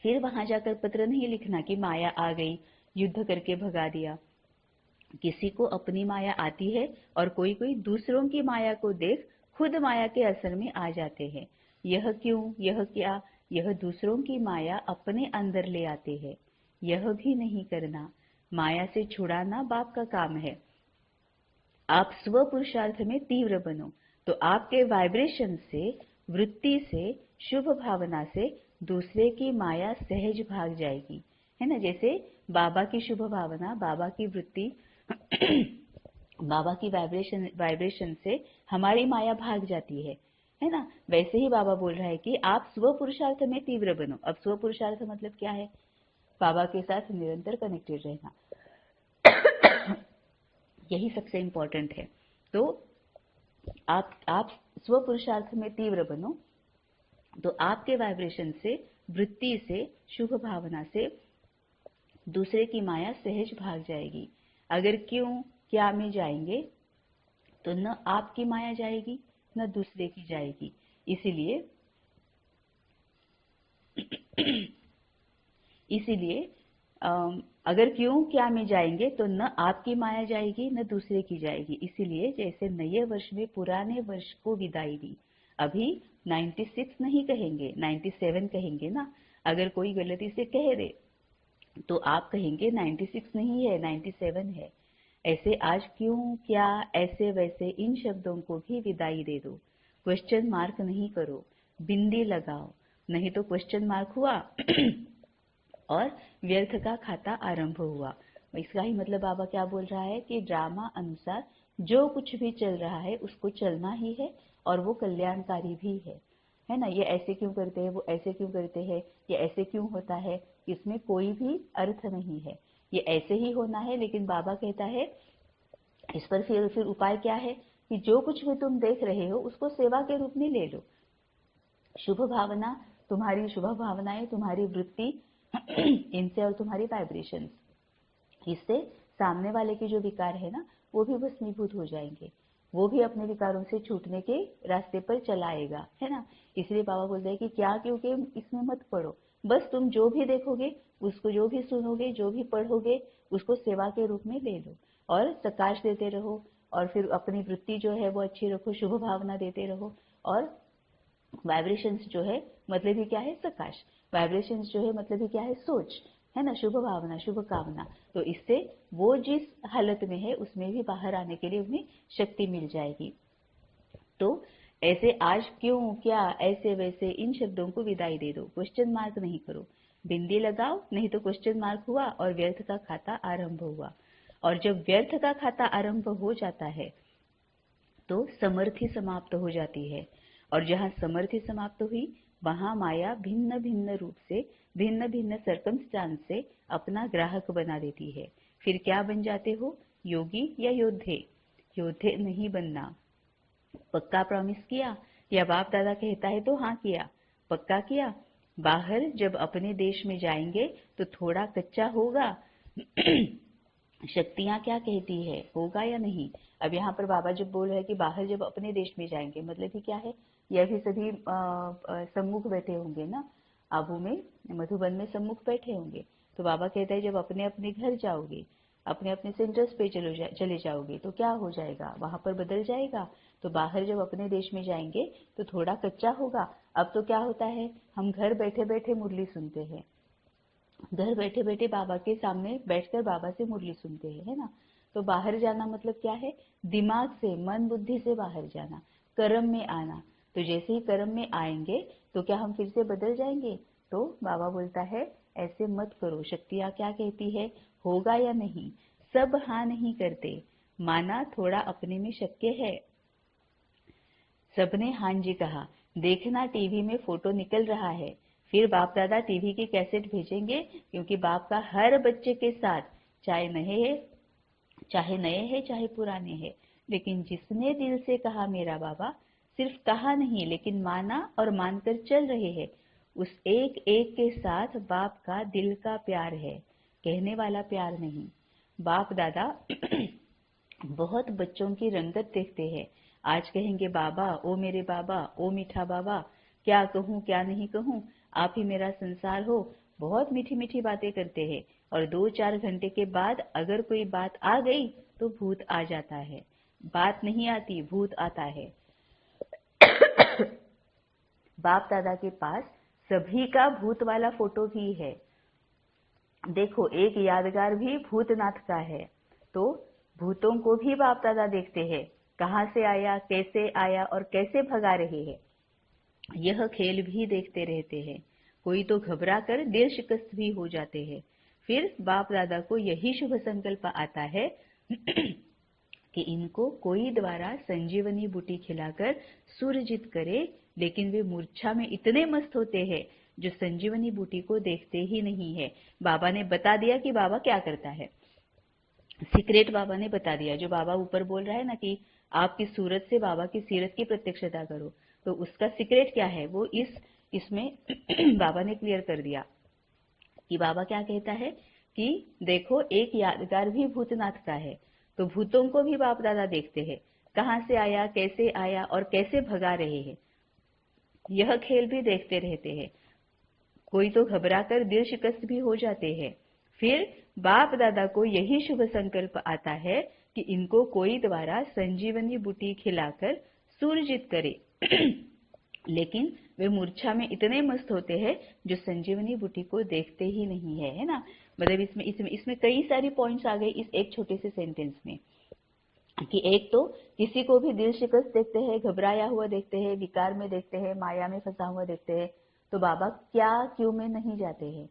फिर वहां जाकर पत्र नहीं लिखना कि माया आ गई, युद्ध करके भगा दिया। किसी को अपनी माया आती है और कोई कोई दूसरों की माया को देख खुद माया के असर में आ जाते हैं। यह क्यों? यह क्या? यह दूसरों की माया अपने अंदर ले आते हैं। यह भी नहीं करना। माया से छुड़ाना बाप का काम है। आप स्व पुरुषार्थ में तीव्र बनो तो आपके वाइब्रेशन से, वृत्ति से, शुभ भावना से दूसरे की माया सहज भाग जाएगी, है ना। जैसे बाबा की शुभ भावना, बाबा की वृत्ति बाबा की वाइब्रेशन से हमारी माया भाग जाती है ना। वैसे ही बाबा बोल रहा है कि आप स्व पुरुषार्थ में तीव्र बनो। अब स्व पुरुषार्थ मतलब क्या है? बाबा के साथ निरंतर कनेक्टेड रहना, यही सबसे इंपॉर्टेंट है। तो आप स्व पुरुषार्थ में तीव्र बनो तो आपके वाइब्रेशन से वृत्ति से, शुभ भावना से दूसरे की माया सहज भाग जाएगी। अगर क्यों क्या में जाएंगे तो न आपकी माया जाएगी न दूसरे की जाएगी। इसीलिए अगर क्यों क्या में जाएंगे तो न आपकी माया जाएगी न दूसरे की जाएगी। इसीलिए जैसे नए वर्ष में पुराने वर्ष को विदाई दी, अभी 96 नहीं कहेंगे, 97 कहेंगे ना। अगर कोई गलती से कह दे तो आप कहेंगे 96 नहीं है, 97 है। ऐसे आज क्यों क्या ऐसे वैसे इन शब्दों को भी विदाई दे दो। क्वेश्चन मार्क नहीं करो, बिंदी लगाओ, नहीं तो क्वेश्चन मार्क हुआ और व्यर्थ का खाता आरंभ हुआ। इसका ही मतलब बाबा क्या बोल रहा है कि ड्रामा अनुसार जो कुछ भी चल रहा है उसको चलना ही है और वो कल्याणकारी भी है ना। ये ऐसे क्यों करते हैं, वो ऐसे क्यों करते हैं, ये ऐसे क्यों होता है, इसमें कोई भी अर्थ नहीं है। ये ऐसे ही होना है, लेकिन बाबा कहता है इस पर फिर उपाय क्या है कि जो कुछ भी तुम देख रहे हो उसको सेवा के रूप में ले लो। शुभ भावना, तुम्हारी शुभ भावनाएं, तुम्हारी वृत्ति इनसे और तुम्हारी वाइब्रेशंस, इससे सामने वाले के जो विकार है ना वो भी भस्मीभूत हो जाएंगे, वो भी अपने विकारों से छूटने के रास्ते पर चलाएगा, है ना। इसलिए बाबा बोलते हैं कि क्या क्योंकि इसमें मत पड़ो, बस तुम जो भी देखोगे उसको, जो भी सुनोगे, जो भी पढ़ोगे उसको सेवा के रूप में ले लो और प्रकाश देते रहो। और फिर अपनी वृत्ति जो है वो अच्छी रखो, शुभ भावना देते रहो। और वाइब्रेशंस जो है मतलब ही क्या है, प्रकाश। वाइब्रेशंस जो है मतलब ही क्या है, सोच, है ना, शुभ भावना, शुभ कामना। तो इससे वो जिस हालत में है उसमें भी बाहर आने के लिए उन्हें शक्ति मिल जाएगी। तो ऐसे आज क्यों क्या ऐसे वैसे इन शब्दों को विदाई दे दो, क्वेश्चन मार्क नहीं करो, बिंदी लगाओ, नहीं तो क्वेश्चन मार्क हुआ और व्यर्थ का खाता आरंभ हुआ। और जब व्यर्थ का खाता आरंभ हो जाता है तो समर्थी समाप्त हो जाती है। और जहां समर्थी समाप्त हुई वहां माया भिन्न भिन्न रूप से, भिन्न भिन्न सर्कमस्टांस से अपना ग्राहक बना देती है। फिर क्या बन जाते हो, योगी या योद्धे। योद्धे नहीं बनना। पक्का प्रॉमिस किया या बाप दादा कहता है तो हाँ किया, पक्का किया। बाहर जब अपने देश में जाएंगे तो थोड़ा कच्चा होगा शक्तियां क्या कहती है, होगा या नहीं। अब यहाँ पर बाबा जब बोल रहे हैं कि बाहर जब अपने देश में जाएंगे, मतलब कि क्या है, यह भी सभी सम्मुख बैठे होंगे ना, आबू में, मधुबन में सम्मुख बैठे होंगे। तो बाबा कहता है जब अपने अपने घर जाओगे, अपने अपने सेंटर्स पे चले जाओगे तो क्या हो जाएगा, वहां पर बदल जाएगा। तो बाहर जब अपने देश में जाएंगे तो थोड़ा कच्चा होगा। अब तो क्या होता है, हम घर बैठे बैठे मुरली सुनते हैं, घर बैठे बैठे बाबा के सामने बैठकर बाबा से मुरली सुनते हैं, है ना। तो बाहर जाना मतलब क्या है, दिमाग से, मन बुद्धि से बाहर जाना, कर्म में आना। तो जैसे ही कर्म में आएंगे तो क्या हम फिर से बदल जाएंगे। तो बाबा बोलता है ऐसे मत करो। शक्तियां क्या कहती है, होगा या नहीं। सब हाँ नहीं करते, माना थोड़ा अपने में शक्य है। सबने हाँ जी कहा, देखना टीवी में फोटो निकल रहा है। फिर बाप दादा टीवी की कैसेट भेजेंगे, क्योंकि बाप का हर बच्चे के साथ, चाहे नए हैं चाहे पुराने हैं, लेकिन जिसने दिल से कहा मेरा बाबा, सिर्फ कहा नहीं लेकिन माना और मानकर चल रहे हैं, उस एक एक के साथ बाप का दिल का प्यार है, कहने वाला प्यार नहीं। बाप दादा बहुत बच्चों की रंगत देखते हैं। आज कहेंगे बाबा, ओ मेरे बाबा, ओ मीठा बाबा, क्या कहूँ क्या नहीं कहूँ, आप ही मेरा संसार हो। बहुत मीठी मीठी बातें करते हैं और 2-4 घंटे के बाद अगर कोई बात आ गई तो भूत आ जाता है। बात नहीं आती, भूत आता है। बाप दादा के पास सभी का भूत वाला फोटो भी है। देखो, एक यादगार भी भूतनाथ का है। तो भूतों को भी बाप दादा देखते हैं, कहाँ से आया, कैसे आया और कैसे भगा रहे हैं। यह खेल भी देखते रहते हैं। कोई तो घबरा कर दिल शिकस्त भी हो जाते हैं। फिर बाप दादा को यही शुभ संकल्प आता है कि इनको कोई द्वारा संजीवनी बूटी खिलाकर सुरजित करे, लेकिन वे मूर्छा में इतने मस्त होते हैं जो संजीवनी बूटी को देखते ही नहीं है। बाबा ने बता दिया कि बाबा क्या करता है, सीक्रेट बाबा ने बता दिया। जो बाबा ऊपर बोल रहा है ना कि आपकी सूरत से बाबा की सीरत की प्रत्यक्षता करो, तो उसका सीक्रेट क्या है, वो इस इसमें बाबा ने क्लियर कर दिया कि बाबा क्या कहता है कि देखो एक यादगार भी भूतनाथ का है, तो भूतों को भी बाप दादा देखते हैं, कहाँ से आया और कैसे भगा रहे हैं, यह खेल भी देखते रहते हैं। कोई तो घबराकर दिल शिकस्त भी हो जाते हैं। फिर बाप दादा को यही शुभ संकल्प आता है कि इनको कोई द्वारा संजीवनी बूटी खिलाकर सूरजित करे। लेकिन वे मूर्छा में इतने मस्त होते हैं जो संजीवनी बूटी को देखते ही नहीं है, है ना। मतलब इसमें कई सारी पॉइंट्स आ गए इस एक छोटे से सेंटेंस में, कि एक तो किसी को भी दिल शिकस्त देखते हैं, घबराया हुआ देखते हैं, विकार में देखते हैं, माया में फंसा हुआ देखते हैं, तो बाबा क्या क्यों में नहीं जाते हैं।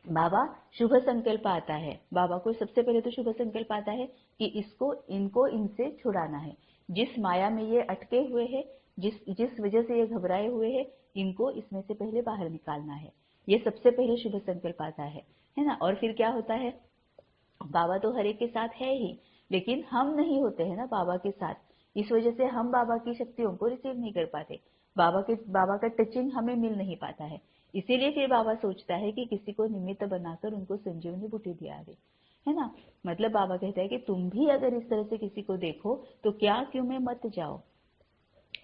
बाबा शुभ संकल्प आता है, बाबा को सबसे पहले तो शुभ संकल्प आता है कि इनको इनसे छुड़ाना है। जिस माया में ये अटके हुए हैं, जिस वजह से ये घबराए हुए हैं, इनको इसमें से पहले बाहर निकालना है। ये सबसे पहले शुभ संकल्प आता है ना। और फिर क्या होता है, बाबा तो हर एक के साथ है ही, लेकिन हम नहीं होते हैं ना बाबा के साथ, इस वजह से हम बाबा की शक्तियों को रिसीव नहीं कर पाते, बाबा का टचिंग हमें मिल नहीं पाता है। इसीलिए फिर बाबा सोचता है कि किसी को निमित्त बनाकर उनको संजीवनी बूटी दिया दे, है ना। मतलब बाबा कहता है कि तुम भी अगर इस तरह से किसी को देखो तो क्या क्यों में मत जाओ।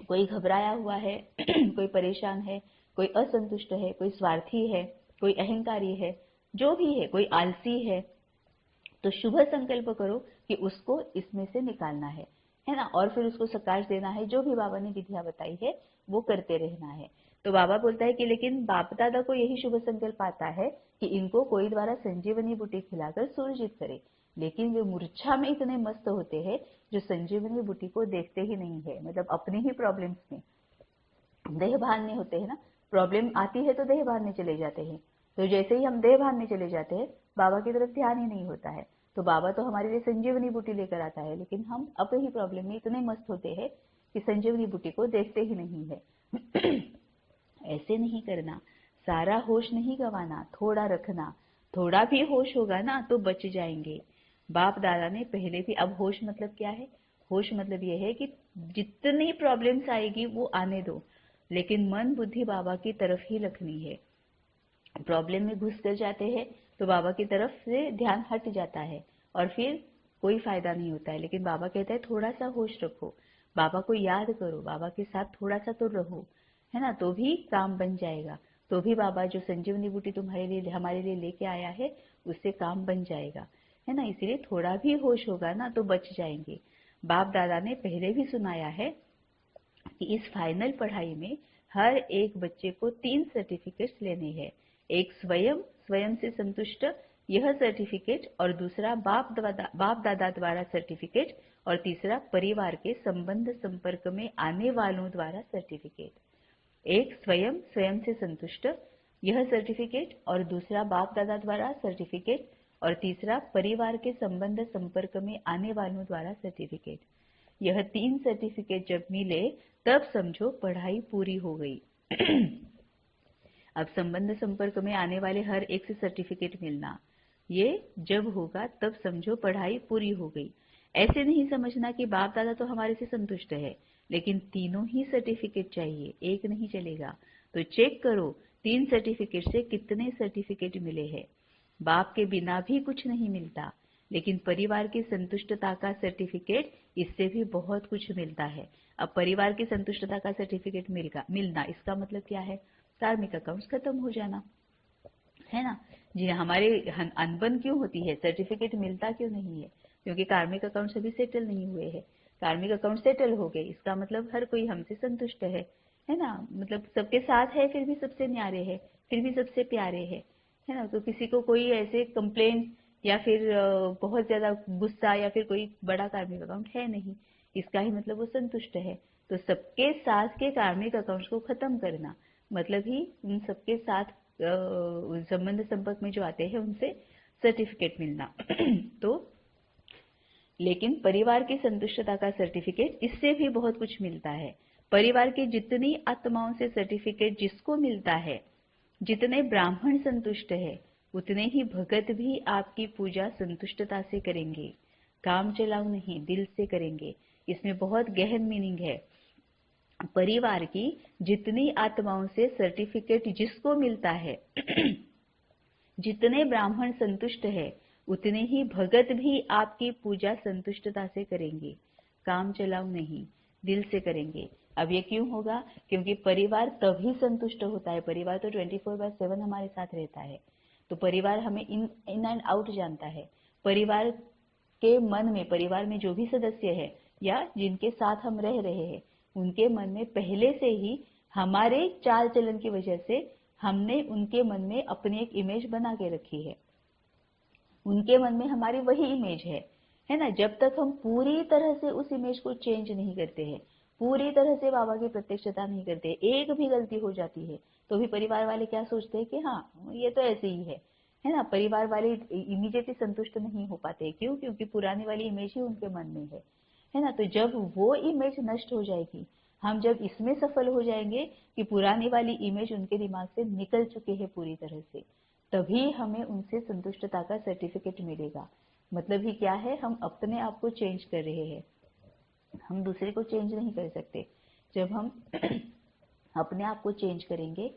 कोई घबराया हुआ है, कोई परेशान है, कोई असंतुष्ट है, कोई स्वार्थी है, कोई अहंकारी है, जो भी है, कोई आलसी है, तो शुभ संकल्प करो कि उसको इसमें से निकालना है ना। और फिर उसको सकाश देना है, जो भी बाबा ने विधियां बताई है वो करते रहना है। तो बाबा बोलता है कि लेकिन बाप दादा को यही शुभ संकल्प आता है कि इनको कोई द्वारा संजीवनी बूटी खिलाकर सुरजित करे, लेकिन वे मूर्छा में इतने मस्त होते हैं जो संजीवनी बूटी को देखते ही नहीं है। मतलब अपनी ही प्रॉब्लम्स में देह भानने होते हैं ना, प्रॉब्लम आती है तो देह भानने चले जाते हैं, तो जैसे ही हम देह भानने चले जाते हैं बाबा की तरफ ध्यान ही नहीं होता है। तो बाबा तो हमारे लिए संजीवनी बूटी लेकर आता है, लेकिन हम अपने ही प्रॉब्लम में इतने मस्त होते हैं कि संजीवनी बूटी को देखते ही नहीं है। ऐसे नहीं करना, सारा होश नहीं गंवाना, थोड़ा रखना, थोड़ा भी होश होगा ना तो बच जाएंगे। बाप दादा ने पहले भी, अब होश मतलब क्या है, होश मतलब यह है कि जितनी प्रॉब्लम्स आएगी वो आने दो, लेकिन मन बुद्धि बाबा की तरफ ही रखनी है। प्रॉब्लम में घुस कर जाते हैं तो बाबा की तरफ से ध्यान हट जाता है और फिर कोई फायदा नहीं होता है। लेकिन बाबा कहता है थोड़ा सा होश रखो, बाबा को याद करो, बाबा के साथ थोड़ा सा तो रहो, है ना, तो भी काम बन जाएगा। तो भी बाबा जो संजीवनी बूटी तुम्हारे लिए हमारे लिए लेके आया है उससे काम बन जाएगा, है ना। इसीलिए थोड़ा भी होश होगा ना तो बच जाएंगे। बाप दादा ने पहले भी सुनाया है कि इस फाइनल पढ़ाई में हर एक बच्चे को 3 सर्टिफिकेट्स लेने हैं। एक स्वयं से संतुष्ट यह सर्टिफिकेट, और दूसरा बाप दादा द्वारा सर्टिफिकेट, और तीसरा परिवार के संबंध संपर्क में आने वालों द्वारा सर्टिफिकेट। एक स्वयं से संतुष्ट यह सर्टिफिकेट, और दूसरा बाप दादा द्वारा सर्टिफिकेट, और तीसरा परिवार के संबंध संपर्क में आने वालों द्वारा सर्टिफिकेट। यह 3 सर्टिफिकेट जब मिले तब समझो पढ़ाई पूरी हो गई। अब संबंध संपर्क में आने वाले हर एक से सर्टिफिकेट मिलना, ये जब होगा तब समझो पढ़ाई पूरी हो गई। ऐसे नहीं समझना कि बाप दादा तो हमारे से संतुष्ट है, लेकिन तीनों ही सर्टिफिकेट चाहिए, एक नहीं चलेगा। तो चेक करो 3 सर्टिफिकेट से कितने सर्टिफिकेट मिले हैं। बाप के बिना भी कुछ नहीं मिलता, लेकिन परिवार की संतुष्टता का सर्टिफिकेट, इससे भी बहुत कुछ मिलता है। अब परिवार की संतुष्टता का सर्टिफिकेट मिलना, इसका मतलब क्या है, कार्मिक अकाउंट्स खत्म हो जाना, है ना। जी, हमारे अनबन क्यों होती है, सर्टिफिकेट मिलता क्यों नहीं है, क्योंकि कार्मिक अकाउंट्स अभी सेटल नहीं हुए हैं। कार्मिक अकाउंट सेटल हो गए, इसका मतलब हर कोई हमसे संतुष्ट है ना। मतलब सबके साथ है, फिर भी सबसे न्यारे है, फिर भी सबसे प्यारे है ना। तो किसी को कोई ऐसे कंप्लेन या फिर बहुत ज्यादा गुस्सा या फिर कोई बड़ा कार्मिक अकाउंट है नहीं, इसका ही मतलब वो संतुष्ट है। तो सबके साथ के कार्मिक अकाउंट्स को खत्म करना मतलब ही उन सबके साथ संबंध संपर्क में जो आते हैं उनसे सर्टिफिकेट मिलना। तो लेकिन परिवार की संतुष्टता का सर्टिफिकेट, इससे भी बहुत कुछ मिलता है। परिवार की जितनी आत्माओं से सर्टिफिकेट जिसको मिलता है, जितने ब्राह्मण संतुष्ट है, उतने ही भगत भी आपकी पूजा संतुष्टता से करेंगे, काम चलाऊ नहीं, दिल से करेंगे। इसमें बहुत गहन मीनिंग है। परिवार की जितनी आत्माओं से सर्टिफिकेट जिसको मिलता है जितने ब्राह्मण संतुष्ट है उतने ही भगत भी आपकी पूजा संतुष्टता से करेंगे, काम चलाऊ नहीं, दिल से करेंगे। अब ये क्यों होगा? क्योंकि परिवार तभी संतुष्ट होता है, परिवार तो 24/7 हमारे साथ रहता है, तो परिवार हमें इन एंड आउट जानता है। परिवार के मन में, परिवार में जो भी सदस्य है या जिनके साथ हम रह रहे हैं, उनके मन में पहले से ही हमारे चाल चलन की वजह से हमने उनके मन में अपनी एक इमेज बना के रखी है, उनके मन में हमारी वही इमेज है ना। जब तक हम पूरी तरह से उस इमेज को चेंज नहीं करते हैं, पूरी तरह से बाबा की प्रत्यक्षता नहीं करते, एक भी गलती हो जाती है तो भी परिवार वाले क्या सोचते हैं कि हाँ ये तो ऐसे ही है ना। परिवार वाले इमीडिएटली संतुष्ट नहीं हो पाते, क्यों? क्योंकि पुरानी वाली इमेज ही उनके मन में है ना। तो जब वो इमेज नष्ट हो जाएगी, हम जब इसमें सफल हो जाएंगे कि पुरानी वाली इमेज उनके दिमाग से निकल चुके हैं पूरी तरह से, तभी हमें उनसे संतुष्टता का सर्टिफिकेट मिलेगा। मतलब ही क्या है? हम अपने आप को चेंज कर रहे हैं, हम दूसरे को चेंज नहीं कर सकते। जब हम अपने आप को चेंज करेंगे,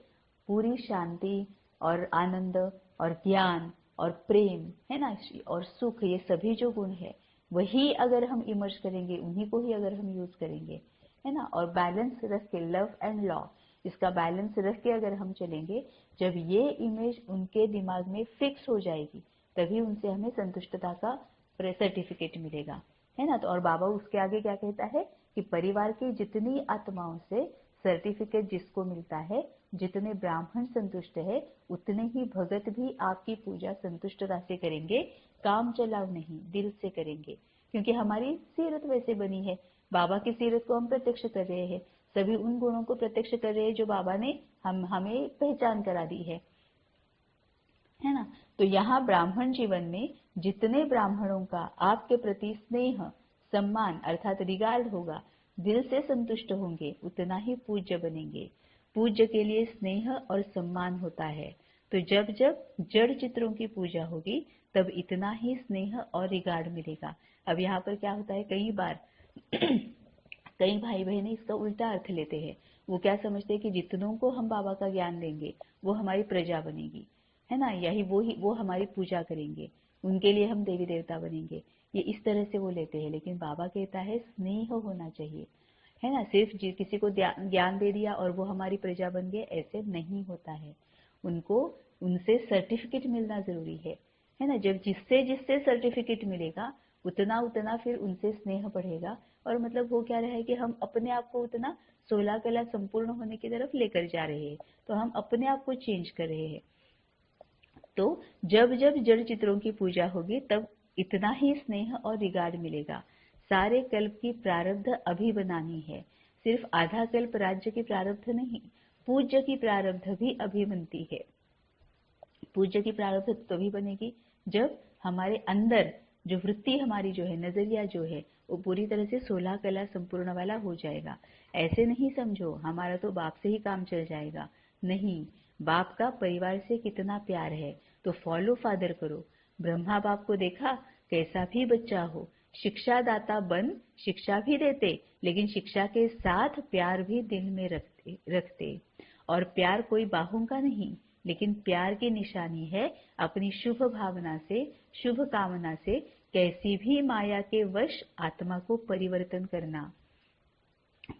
पूरी शांति और आनंद और ज्ञान और प्रेम है ना, और सुख, ये सभी जो गुण है वही अगर हम इमर्ज करेंगे, उन्हीं को ही अगर हम यूज करेंगे, है ना, और बैलेंस रख के, लव एंड लॉ, इसका बैलेंस रख के अगर हम चलेंगे, जब ये इमेज उनके दिमाग में फिक्स हो जाएगी तभी उनसे हमें संतुष्टता का सर्टिफिकेट मिलेगा, है ना। तो और बाबा उसके आगे क्या कहता है कि परिवार की जितनी आत्माओं से सर्टिफिकेट जिसको मिलता है, जितने ब्राह्मण संतुष्ट है, उतने ही भगत भी आपकी पूजा संतुष्टता से करेंगे, काम चलाओ नहीं, दिल से करेंगे। क्योंकि हमारी सीरत वैसे बनी है, बाबा की सीरत को हम प्रत्यक्ष कर रहे हैं, सभी उन गुणों को प्रत्यक्ष कर रहे हैं जो बाबा ने हमें पहचान करा दी है ना। तो यहाँ ब्राह्मण जीवन में जितने ब्राह्मणों का आपके प्रति स्नेह, सम्मान अर्थात रिगार्ड होगा, दिल से संतुष्ट होंगे, उतना ही पूज्य बनेंगे। पूज्य के लिए स्नेह और सम्मान होता है, तो जब जब जड़ चित्रों की पूजा होगी तब इतना ही स्नेह और रिगार्ड मिलेगा। अब यहाँ पर क्या होता है, कई बार कई भाई बहन इसका उल्टा अर्थ लेते हैं। वो क्या समझते हैं कि जितनों को हम बाबा का ज्ञान देंगे वो हमारी प्रजा बनेगी, है ना, यही वो हमारी पूजा करेंगे, उनके लिए हम देवी देवता बनेंगे, ये इस तरह से वो लेते हैं। लेकिन बाबा कहता है स्नेह होना चाहिए, है ना। सिर्फ किसी को ज्ञान दे दिया और वो हमारी प्रजा बन गए, ऐसे नहीं होता है। उनको उनसे सर्टिफिकेट मिलना जरूरी है ना। जब जिससे जिससे सर्टिफिकेट मिलेगा उतना उतना फिर उनसे स्नेह बढ़ेगा, और मतलब हो क्या रहा है कि हम अपने आप को उतना 16 कला संपूर्ण होने की तरफ लेकर जा रहे हैं, तो हम अपने आप को चेंज कर रहे हैं। तो जब जब जड़ चित्रों की पूजा होगी तब इतना ही स्नेह और रिगार्ड मिलेगा। सारे कल्प की प्रारब्ध अभी बनानी है, सिर्फ आधा कल्प राज्य की प्रारब्ध नहीं, पूज्य की प्रारब्ध भी अभी बनती है। पूज्य की प्रारब्ध तभी बनेगी जब हमारे अंदर जो वृत्ति हमारी जो है, नजरिया जो है, वो पूरी तरह से 16 कला संपूर्ण वाला हो जाएगा। ऐसे नहीं समझो हमारा तो बाप से ही काम चल जाएगा, नहीं, बाप का परिवार से कितना प्यार है तो फॉलो फादर करो। ब्रह्मा बाप को देखा, कैसा भी बच्चा हो, शिक्षा दाता बन शिक्षा भी देते, लेकिन शिक्षा के साथ प्यार भी दिल में रखते। और प्यार कोई बाहों का नहीं, लेकिन प्यार की निशानी है अपनी शुभ भावना से, शुभ कामना से कैसी भी माया के वश आत्मा को परिवर्तन करना।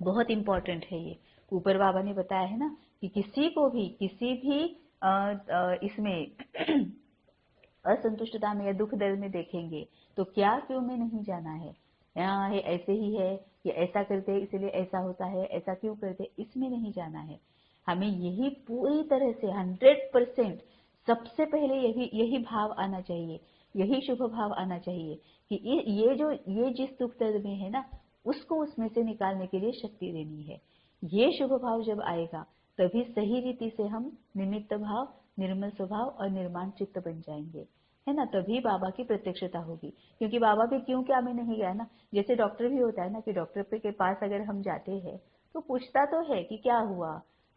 बहुत इंपॉर्टेंट है ये। ऊपर बाबा ने बताया है ना कि किसी को भी किसी भी इसमें असंतुष्टता में या दुख दर्द में देखेंगे तो क्या क्यों में नहीं जाना है, यहाँ है ऐसे ही है, ये ऐसा करते हैं इसलिए ऐसा होता है, ऐसा क्यों करते, इसमें नहीं जाना है। हमें यही पूरी तरह से 100% सबसे पहले यही भाव आना चाहिए, यही शुभ भाव आना चाहिए कि ये जिस दुख दर्द में है ना, उसको उसमें से निकालने के लिए शक्ति देनी है। ये शुभ भाव जब आएगा तभी सही रीति से हम निमित्त भाव, निर्मल स्वभाव और निर्माण चित्त बन जाएंगे, है ना। तभी बाबा की प्रत्यक्षता होगी। क्योंकि बाबा भी क्यों क्या में नहीं गया ना, जैसे डॉक्टर भी होता है ना कि डॉक्टर के पास अगर हम जाते हैं तो पूछता तो है कि क्या हुआ,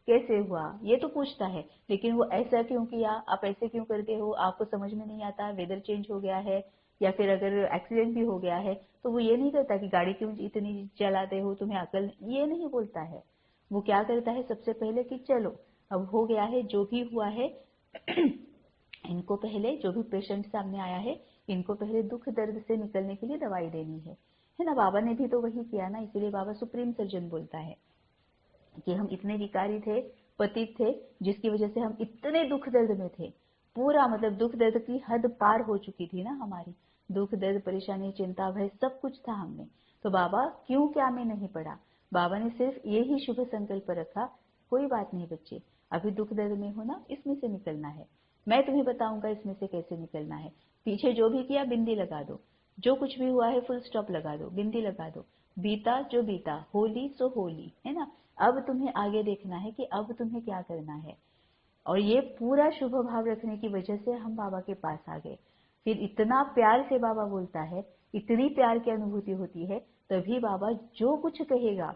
कैसे हुआ, ये तो पूछता है, लेकिन वो ऐसा क्यों किया, आप ऐसे क्यों करते हो, आपको समझ में नहीं आता, वेदर चेंज हो गया है, या फिर अगर एक्सीडेंट भी हो गया है तो वो ये नहीं कहता कि गाड़ी क्यों इतनी चलाते हो, तुम्हें अकल, ये नहीं बोलता है। वो क्या करता है सबसे पहले कि चलो अब हो गया है जो भी हुआ है इनको पहले, जो भी पेशेंट सामने आया है, इनको पहले दुख दर्द से निकलने के लिए दवाई देनी है ना। बाबा ने भी तो वही किया ना, इसीलिए बाबा सुप्रीम सर्जन बोलता है कि हम इतने विकारी थे, पतित थे, जिसकी वजह से हम इतने दुख दर्द में थे, पूरा मतलब दुख दर्द की हद पार हो चुकी थी ना हमारी, दुख दर्द परेशानी चिंता भय सब कुछ था हमने। तो बाबा क्यों क्या में नहीं पड़ा, बाबा ने सिर्फ ये ही शुभ संकल्प रखा, कोई बात नहीं बच्चे, अभी दुख दर्द में हो ना, इसमें से निकलना है, मैं तुम्हें बताऊंगा इसमें से कैसे निकलना है। पीछे जो भी किया बिंदी लगा दो, जो कुछ भी हुआ है फुल स्टॉप लगा दो, बिंदी लगा दो, बीता जो बीता, होली सो होली, है ना। अब तुम्हें आगे देखना है कि अब तुम्हें क्या करना है। और ये पूरा शुभ भाव रखने की वजह से हम बाबा के पास आ गए। फिर इतना प्यार से बाबा बोलता है, इतनी प्यार की अनुभूति होती है, तभी बाबा जो कुछ कहेगा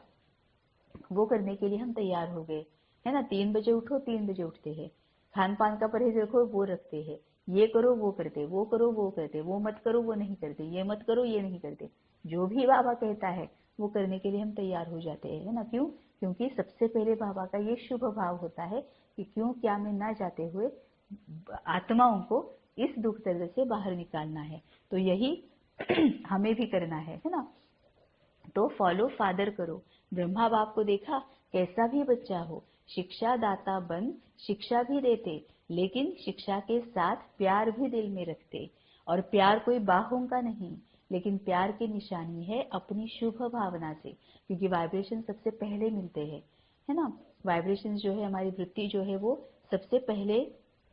वो करने के लिए हम तैयार हो गए, है ना। 3 बजे उठो, 3 बजे उठते हैं, खान पान का परहेज रखो, वो रखते हैं, ये करो वो करते, वो करो वो करते, वो मत करो वो नहीं करते, ये मत करो ये नहीं करते, जो भी बाबा कहता है वो करने के लिए हम तैयार हो जाते हैं, है ना। क्यों? क्योंकि सबसे पहले बाबा का ये शुभ भाव होता है कि क्यों क्या में ना जाते हुए आत्माओं को इस दुख दर्द से बाहर निकालना है। तो यही हमें भी करना है ना। तो फॉलो फादर करो। ब्रह्मा बाप को देखा, कैसा भी बच्चा हो, शिक्षा दाता बन शिक्षा भी देते, लेकिन शिक्षा के साथ प्यार भी दिल में रखते। और प्यार कोई बाहों का नहीं, लेकिन प्यार की निशानी है अपनी शुभ भावना से, क्योंकि वाइब्रेशन सबसे पहले मिलते हैं, है ना। वाइब्रेशन जो है, हमारी वृत्ति जो है वो सबसे पहले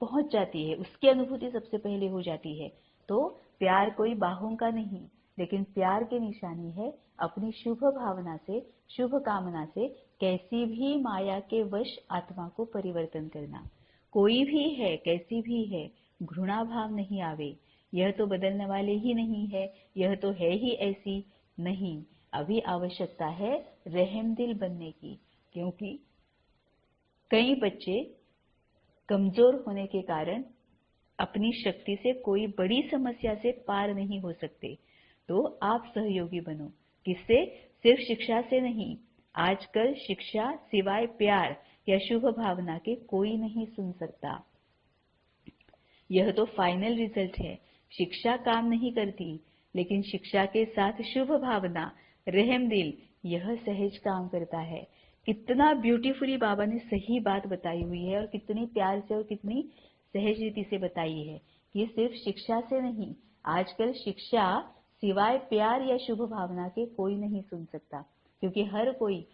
पहुंच जाती है, उसकी अनुभूति सबसे पहले हो जाती है। तो प्यार कोई बाहों का नहीं, लेकिन प्यार की निशानी है अपनी शुभ भावना से, शुभ कामना से कैसी भी माया के वश आत्मा को परिवर्तन करना। कोई भी है, कैसी भी है, घृणा भाव नहीं आवे, यह तो बदलने वाले ही नहीं है, यह तो है ही ऐसी नहीं। अभी आवश्यकता है रहम दिल बनने की, क्योंकि कई बच्चे कमजोर होने के कारण अपनी शक्ति से कोई बड़ी समस्या से पार नहीं हो सकते। तो आप सहयोगी बनो, किससे? सिर्फ शिक्षा से नहीं। आजकल शिक्षा सिवाय प्यार या शुभ भावना के कोई नहीं सुन सकता। यह तो फाइनल रिजल्ट है। शिक्षा काम नहीं करती, लेकिन शिक्षा के साथ शुभ भावना, रहम दिल, यह सहज काम करता है। कितना ब्यूटीफुली बाबा ने सही बात बताई हुई है, और कितनी प्यार से और कितनी सहज रीति से बताई है कि सिर्फ शिक्षा से नहीं, आजकल शिक्षा सिवाय प्यार या शुभ भावना के कोई नहीं सुन सकता, क्योंकि हर कोई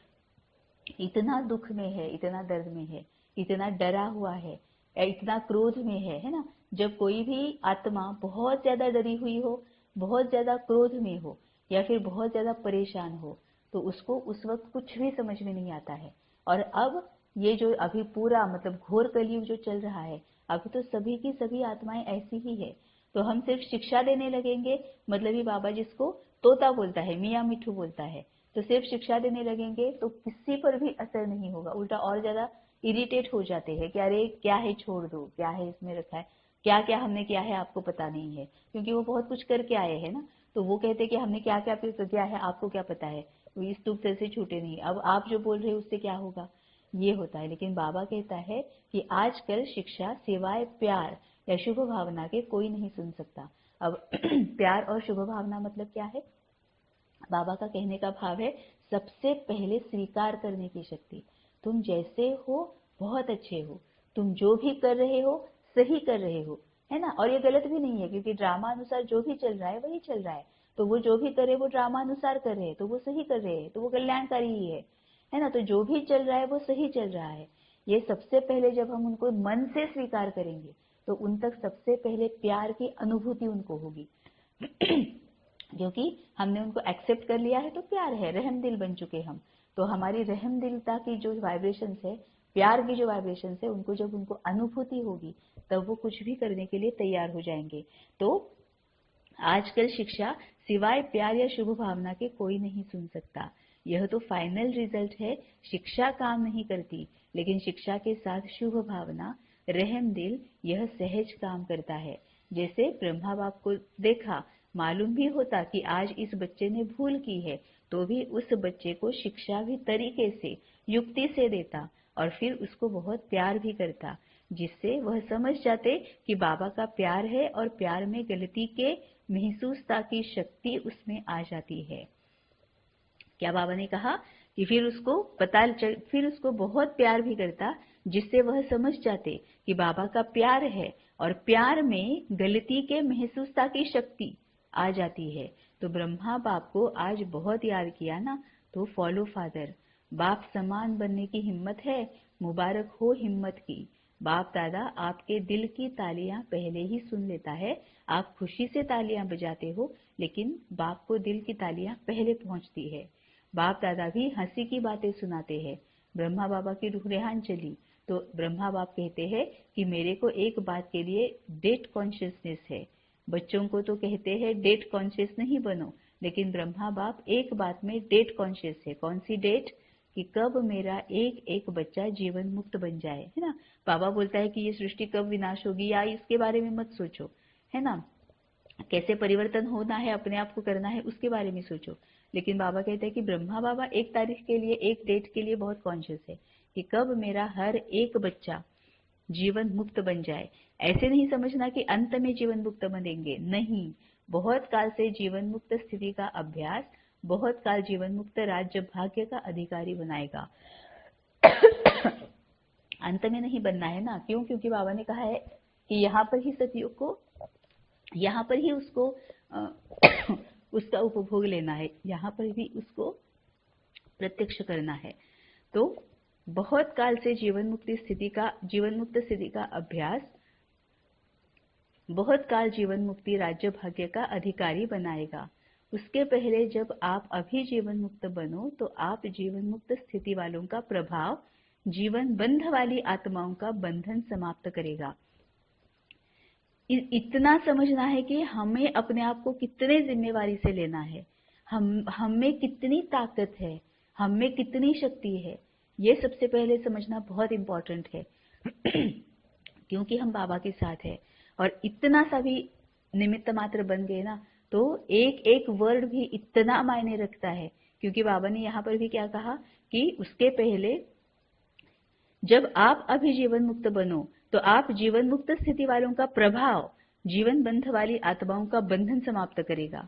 इतना दुख में है, इतना दर्द में है, इतना डरा हुआ है, या इतना क्रोध में है ना। जब कोई भी आत्मा बहुत ज्यादा डरी हुई हो, बहुत ज्यादा क्रोध में हो, या फिर बहुत ज्यादा परेशान हो, तो उसको उस वक्त कुछ भी समझ में नहीं आता है। और अब ये जो अभी पूरा मतलब घोर कलयुग जो चल रहा है, अभी तो सभी की सभी आत्माएं ऐसी ही है। तो हम सिर्फ शिक्षा देने लगेंगे, मतलब ही बाबा जिसको तोता बोलता है, मियाँ मिठू बोलता है, तो सिर्फ शिक्षा देने लगेंगे तो किसी पर भी असर नहीं होगा, उल्टा और ज्यादा इरिटेट हो जाते हैं कि अरे क्या है, छोड़ दो, क्या है इसमें रखा है, क्या क्या हमने किया है आपको पता नहीं है, क्योंकि वो बहुत कुछ करके आए हैं ना। तो वो कहते हैं कि हमने क्या क्या किया है आपको क्या पता है, वो इस दुख से छूटे नहीं, अब आप जो बोल रहे हो उससे क्या होगा, ये होता है। लेकिन बाबा कहता है कि आजकल शिक्षा सिवाय प्यार या शुभ भावना के कोई नहीं सुन सकता। अब प्यार और शुभ भावना मतलब क्या है? बाबा का कहने का भाव है सबसे पहले स्वीकार करने की शक्ति। तुम जैसे हो बहुत अच्छे हो, तुम जो भी कर रहे हो सही कर रहे हो, है ना। और ये गलत भी नहीं है, क्योंकि ड्रामा अनुसार जो भी चल रहा है वही चल रहा है। तो वो जो भी करे वो ड्रामा अनुसार कर रहे हैं, तो वो सही कर रहे हैं, तो वो कल्याणकारी ही है ना। तो जो भी चल रहा है वो सही चल रहा है। ये सबसे पहले जब हम उनको मन से स्वीकार करेंगे, तो उन तक सबसे पहले प्यार की अनुभूति उनको होगी। क्योंकि हमने उनको एक्सेप्ट कर लिया है, तो प्यार है, रहम दिल बन चुके हम। तो हमारी रहम दिलता की जो वाइब्रेशंस है, प्यार की जो वाइब्रेशंस है, उनको जब उनको अनुभूति होगी, तब वो कुछ भी करने के लिए तैयार हो जाएंगे। तो आजकल शिक्षा सिवाय प्यार या शुभ भावना के कोई नहीं सुन सकता। यह तो फाइनल रिजल्ट है। शिक्षा काम नहीं करती, लेकिन शिक्षा के साथ शुभ भावना, रहम दिल, यह सहज काम करता है। जैसे ब्रह्मा बाप को देखा, मालूम भी होता कि आज इस बच्चे ने भूल की है, तो भी उस बच्चे को शिक्षा भी तरीके से युक्ति से देता और फिर उसको बहुत प्यार भी करता, जिससे वह समझ जाते कि बाबा का प्यार है और प्यार में गलती के महसूसता की शक्ति उसमें आ जाती है। क्या बाबा ने कहा कि फिर उसको बहुत प्यार भी करता, जिससे वह समझ जाते कि बाबा का प्यार है और प्यार में गलती के महसूसता की शक्ति आ जाती है। तो ब्रह्मा बाप को आज बहुत याद किया ना, तो फॉलो फादर, बाप समान बनने की हिम्मत है, मुबारक हो हिम्मत की। बाप दादा आपके दिल की तालियां पहले ही सुन लेता है। आप खुशी से तालियां बजाते हो, लेकिन बाप को दिल की तालियां पहले पहुंचती है। बाप दादा भी हंसी की बातें सुनाते हैं। ब्रह्मा बाबा की रूह रेहान चली तो ब्रह्मा बाप कहते हैं कि मेरे को एक बात के लिए डेट कॉन्शियसनेस है। बच्चों को तो कहते हैं डेट कॉन्शियस नहीं बनो, लेकिन ब्रह्मा बाप एक बात में डेट कॉन्शियस है। कौन सी डेट? कि कब मेरा एक एक बच्चा जीवन मुक्त बन जाए, है ना। बाबा बोलता है कि ये सृष्टि कब विनाश होगी या इसके बारे में मत सोचो, है ना। कैसे परिवर्तन होना है, अपने आप को करना है, उसके बारे में सोचो। लेकिन बाबा कहते हैं कि ब्रह्मा बाबा एक तारीख के लिए, एक डेट के लिए बहुत कॉन्शियस है कि कब मेरा हर एक बच्चा जीवन मुक्त बन जाए। ऐसे नहीं समझना कि अंत में जीवन मुक्त बनेंगे, नहीं। बहुत काल से जीवन मुक्त स्थिति का अभ्यास बहुत काल जीवन मुक्त राज्य भाग्य का अधिकारी बनाएगा। अंत में नहीं बनना है ना। क्यों? क्योंकि बाबा ने कहा है कि यहाँ पर ही सतयुग को, यहाँ पर ही उसको उसका उपभोग लेना है, यहाँ पर भी उसको प्रत्यक्ष करना है। तो बहुत काल से जीवन मुक्त स्थिति का अभ्यास बहुत काल जीवन मुक्ति राज्य भाग्य का अधिकारी बनाएगा। उसके पहले जब आप अभी जीवन मुक्त बनो तो आप जीवन मुक्त स्थिति वालों का प्रभाव जीवन बंध वाली आत्माओं का बंधन समाप्त करेगा। इतना समझना है कि हमें अपने आप को कितने जिम्मेवारी से लेना है, हम में कितनी ताकत है, हम में कितनी शक्ति है, ये सबसे पहले समझना बहुत इंपॉर्टेंट है। क्योंकि हम बाबा के साथ है और इतना सा भी निमित्त मात्र बन गए ना, तो एक एक वर्ड भी इतना मायने रखता है। क्योंकि बाबा ने यहाँ पर भी क्या कहा कि उसके पहले जब आप अभी जीवन मुक्त बनो तो आप जीवन मुक्त स्थिति वालों का प्रभाव जीवन बंध वाली आत्माओं का बंधन समाप्त करेगा।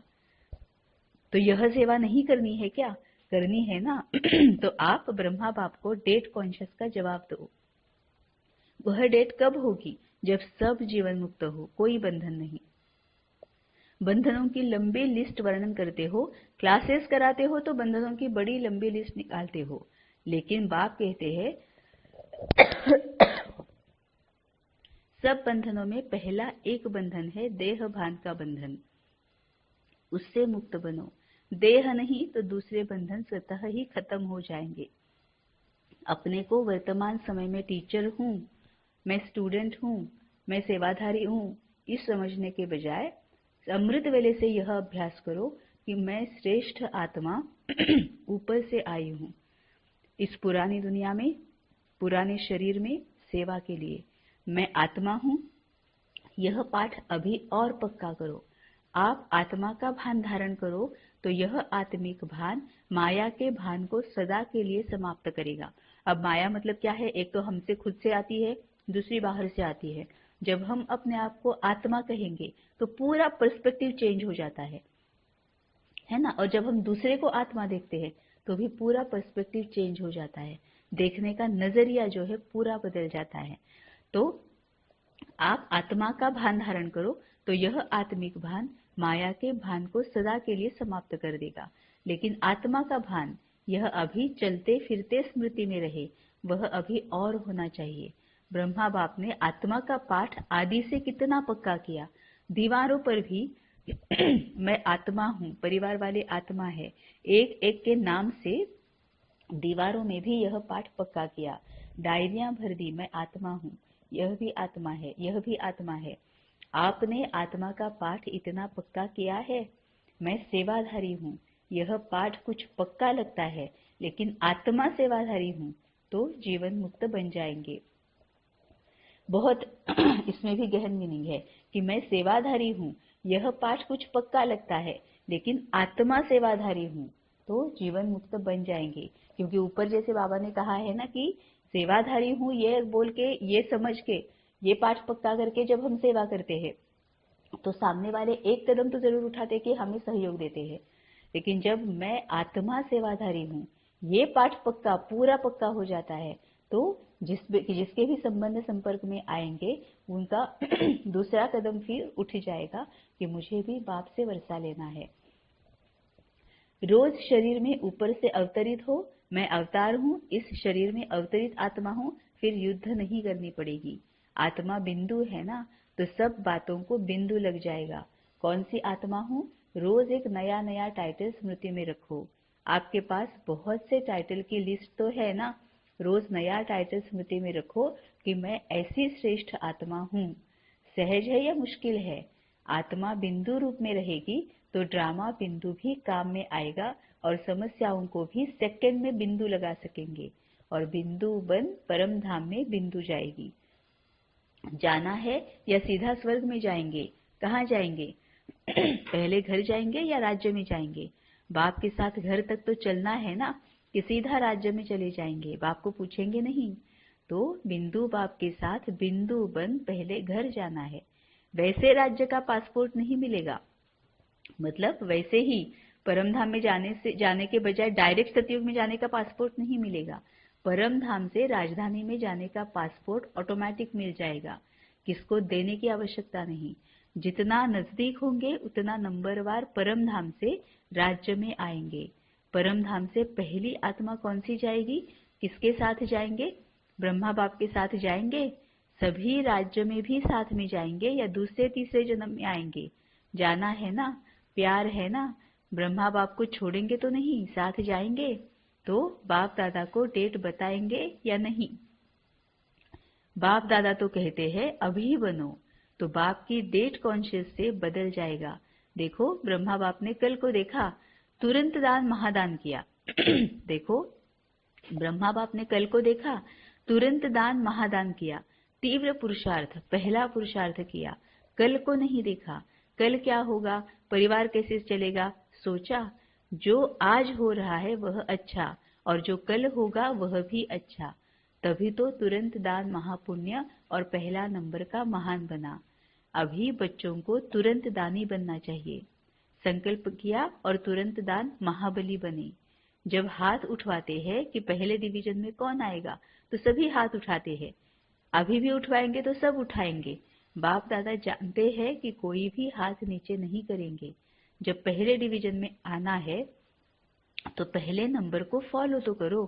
तो यह सेवा नहीं करनी है क्या? करनी है ना। तो आप ब्रह्मा बाप को डेट कॉन्शियस का जवाब दो। वह डेट कब होगी? जब सब जीवन मुक्त हो, कोई बंधन नहीं। बंधनों की लंबी लिस्ट वर्णन करते हो, क्लासेस कराते हो तो बंधनों की बड़ी लंबी लिस्ट निकालते हो, लेकिन बाप कहते हैं सब बंधनों में पहला एक बंधन है देह भान का बंधन, उससे मुक्त बनो। देह नहीं तो दूसरे बंधन स्वतः ही खत्म हो जाएंगे। अपने को वर्तमान समय में टीचर हूँ, मैं स्टूडेंट हूँ, मैं सेवाधारी हूँ, इस समझने के बजाय अमृत वेले से यह अभ्यास करो कि मैं श्रेष्ठ आत्मा ऊपर से आई हूँ इस पुरानी दुनिया में, पुराने शरीर में सेवा के लिए। मैं आत्मा हूँ। यह पाठ अभी और पक्का करो। आप आत्मा का भान धारण करो तो यह आत्मिक भान माया के भान को सदा के लिए समाप्त करेगा। अब माया मतलब क्या है? एक तो हमसे खुद से आती है, दूसरी बाहर से आती है। जब हम अपने आप को आत्मा कहेंगे तो पूरा पर्सपेक्टिव चेंज हो जाता है ना। और जब हम दूसरे को आत्मा देखते हैं तो भी पूरा पर्सपेक्टिव चेंज हो जाता है, देखने का नजरिया जो है पूरा बदल जाता है। तो आप आत्मा का भान धारण करो तो यह आत्मिक भान माया के भान को सदा के लिए समाप्त कर देगा। लेकिन आत्मा का भान यह अभी चलते फिरते स्मृति में रहे, वह अभी और होना चाहिए। ब्रह्मा बाप ने आत्मा का पाठ आदि से कितना पक्का किया। दीवारों पर भी मैं आत्मा हूँ, परिवार वाले आत्मा है, एक एक के नाम से दीवारों में भी यह पाठ पक्का किया। डायरियां भर दी, मैं आत्मा हूँ, यह भी आत्मा है, यह भी आत्मा है। आपने आत्मा का पाठ इतना पक्का किया है। मैं सेवाधारी हूँ, यह पाठ कुछ पक्का लगता है, लेकिन आत्मा सेवाधारी हूँ तो जीवन मुक्त बन जाएंगे। बहुत इसमें भी गहन मीनिंग है कि मैं सेवाधारी हूँ, यह पाठ कुछ पक्का लगता है, लेकिन आत्मा सेवाधारी हूँ तो जीवन मुक्त बन जाएंगे। क्योंकि ऊपर जैसे बाबा ने कहा है ना कि सेवाधारी हूँ ये बोल के, ये समझ के, ये पाठ पक्का करके जब हम सेवा करते हैं तो सामने वाले एक कदम तो जरूर उठाते कि हमें सहयोग देते हैं। लेकिन जब मैं आत्मा सेवाधारी हूँ, ये पाठ पक्का पूरा पक्का हो जाता है, तो जिसके भी संबंध संपर्क में आएंगे उनका दूसरा कदम फिर उठ जाएगा कि मुझे भी बाप से वर्षा लेना है। रोज शरीर में ऊपर से अवतरित हो, मैं अवतार हूँ, इस शरीर में अवतरित आत्मा हूँ, फिर युद्ध नहीं करनी पड़ेगी। आत्मा बिंदु है ना, तो सब बातों को बिंदु लग जाएगा। कौन सी आत्मा हूँ? रोज एक नया नया टाइटल स्मृति में रखो। आपके पास बहुत से टाइटल की लिस्ट तो है ना, रोज नया टाइटल स्मृति में रखो कि मैं ऐसी श्रेष्ठ आत्मा हूँ। सहज है या मुश्किल है? आत्मा बिंदु रूप में रहेगी तो ड्रामा बिंदु भी काम में आएगा और समस्याओं को भी सेकंड में बिंदु लगा सकेंगे और बिंदु बन परम धाम में बिंदु जाएगी। जाना है या सीधा स्वर्ग में जाएंगे? कहाँ जाएंगे? पहले घर जाएंगे या राज्य में जाएंगे? बाप के साथ घर तक तो चलना है ना, कि सीधा राज्य में चले जाएंगे? बाप को पूछेंगे नहीं। तो बिंदु बाप के साथ बिंदु बन पहले घर जाना है। वैसे राज्य का पासपोर्ट नहीं मिलेगा, मतलब वैसे ही परम धाम में जाने के बजाय डायरेक्ट सतयुग में जाने का पासपोर्ट नहीं मिलेगा। परम धाम से राजधानी में जाने का पासपोर्ट ऑटोमेटिक मिल जाएगा, किसको देने की आवश्यकता नहीं। जितना नजदीक होंगे उतना नंबरवार परम धाम से राज्य में आएंगे। परम धाम से पहली आत्मा कौन सी जाएगी? किसके साथ जाएंगे? ब्रह्मा बाप के साथ जाएंगे? सभी राज्य में भी साथ में जाएंगे या दूसरे तीसरे जन्म में आएंगे? जाना है ना, प्यार है ना, ब्रह्मा बाप को छोड़ेंगे तो नहीं, साथ जाएंगे। तो बाप दादा को डेट बताएंगे या नहीं? बाप दादा तो कहते हैं अभी बनो, तो बाप की डेट कॉन्शियस से बदल जाएगा। देखो ब्रह्मा बाप ने कल को देखा, तुरंत दान महादान किया। देखो ब्रह्मा बाप ने कल को देखा, तुरंत दान महादान किया, तीव्र पुरुषार्थ, पहला पुरुषार्थ किया। कल को नहीं देखा, कल क्या होगा, परिवार कैसे चलेगा, सोचा जो आज हो रहा है वह अच्छा और जो कल होगा वह भी अच्छा। तभी तो तुरंत दान महापुण्य और पहला नंबर का महान बना। अभी बच्चों को तुरंत दानी बनना चाहिए। संकल्प किया और तुरंत दान महाबली बने। जब हाथ उठवाते हैं कि पहले डिवीजन में कौन आएगा, तो सभी हाथ उठाते हैं। अभी भी उठवाएंगे तो सब उठाएंगे। बाप दादा जानते हैं कि कोई भी हाथ नीचे नहीं करेंगे। जब पहले डिवीजन में आना है तो पहले नंबर को फॉलो तो करो।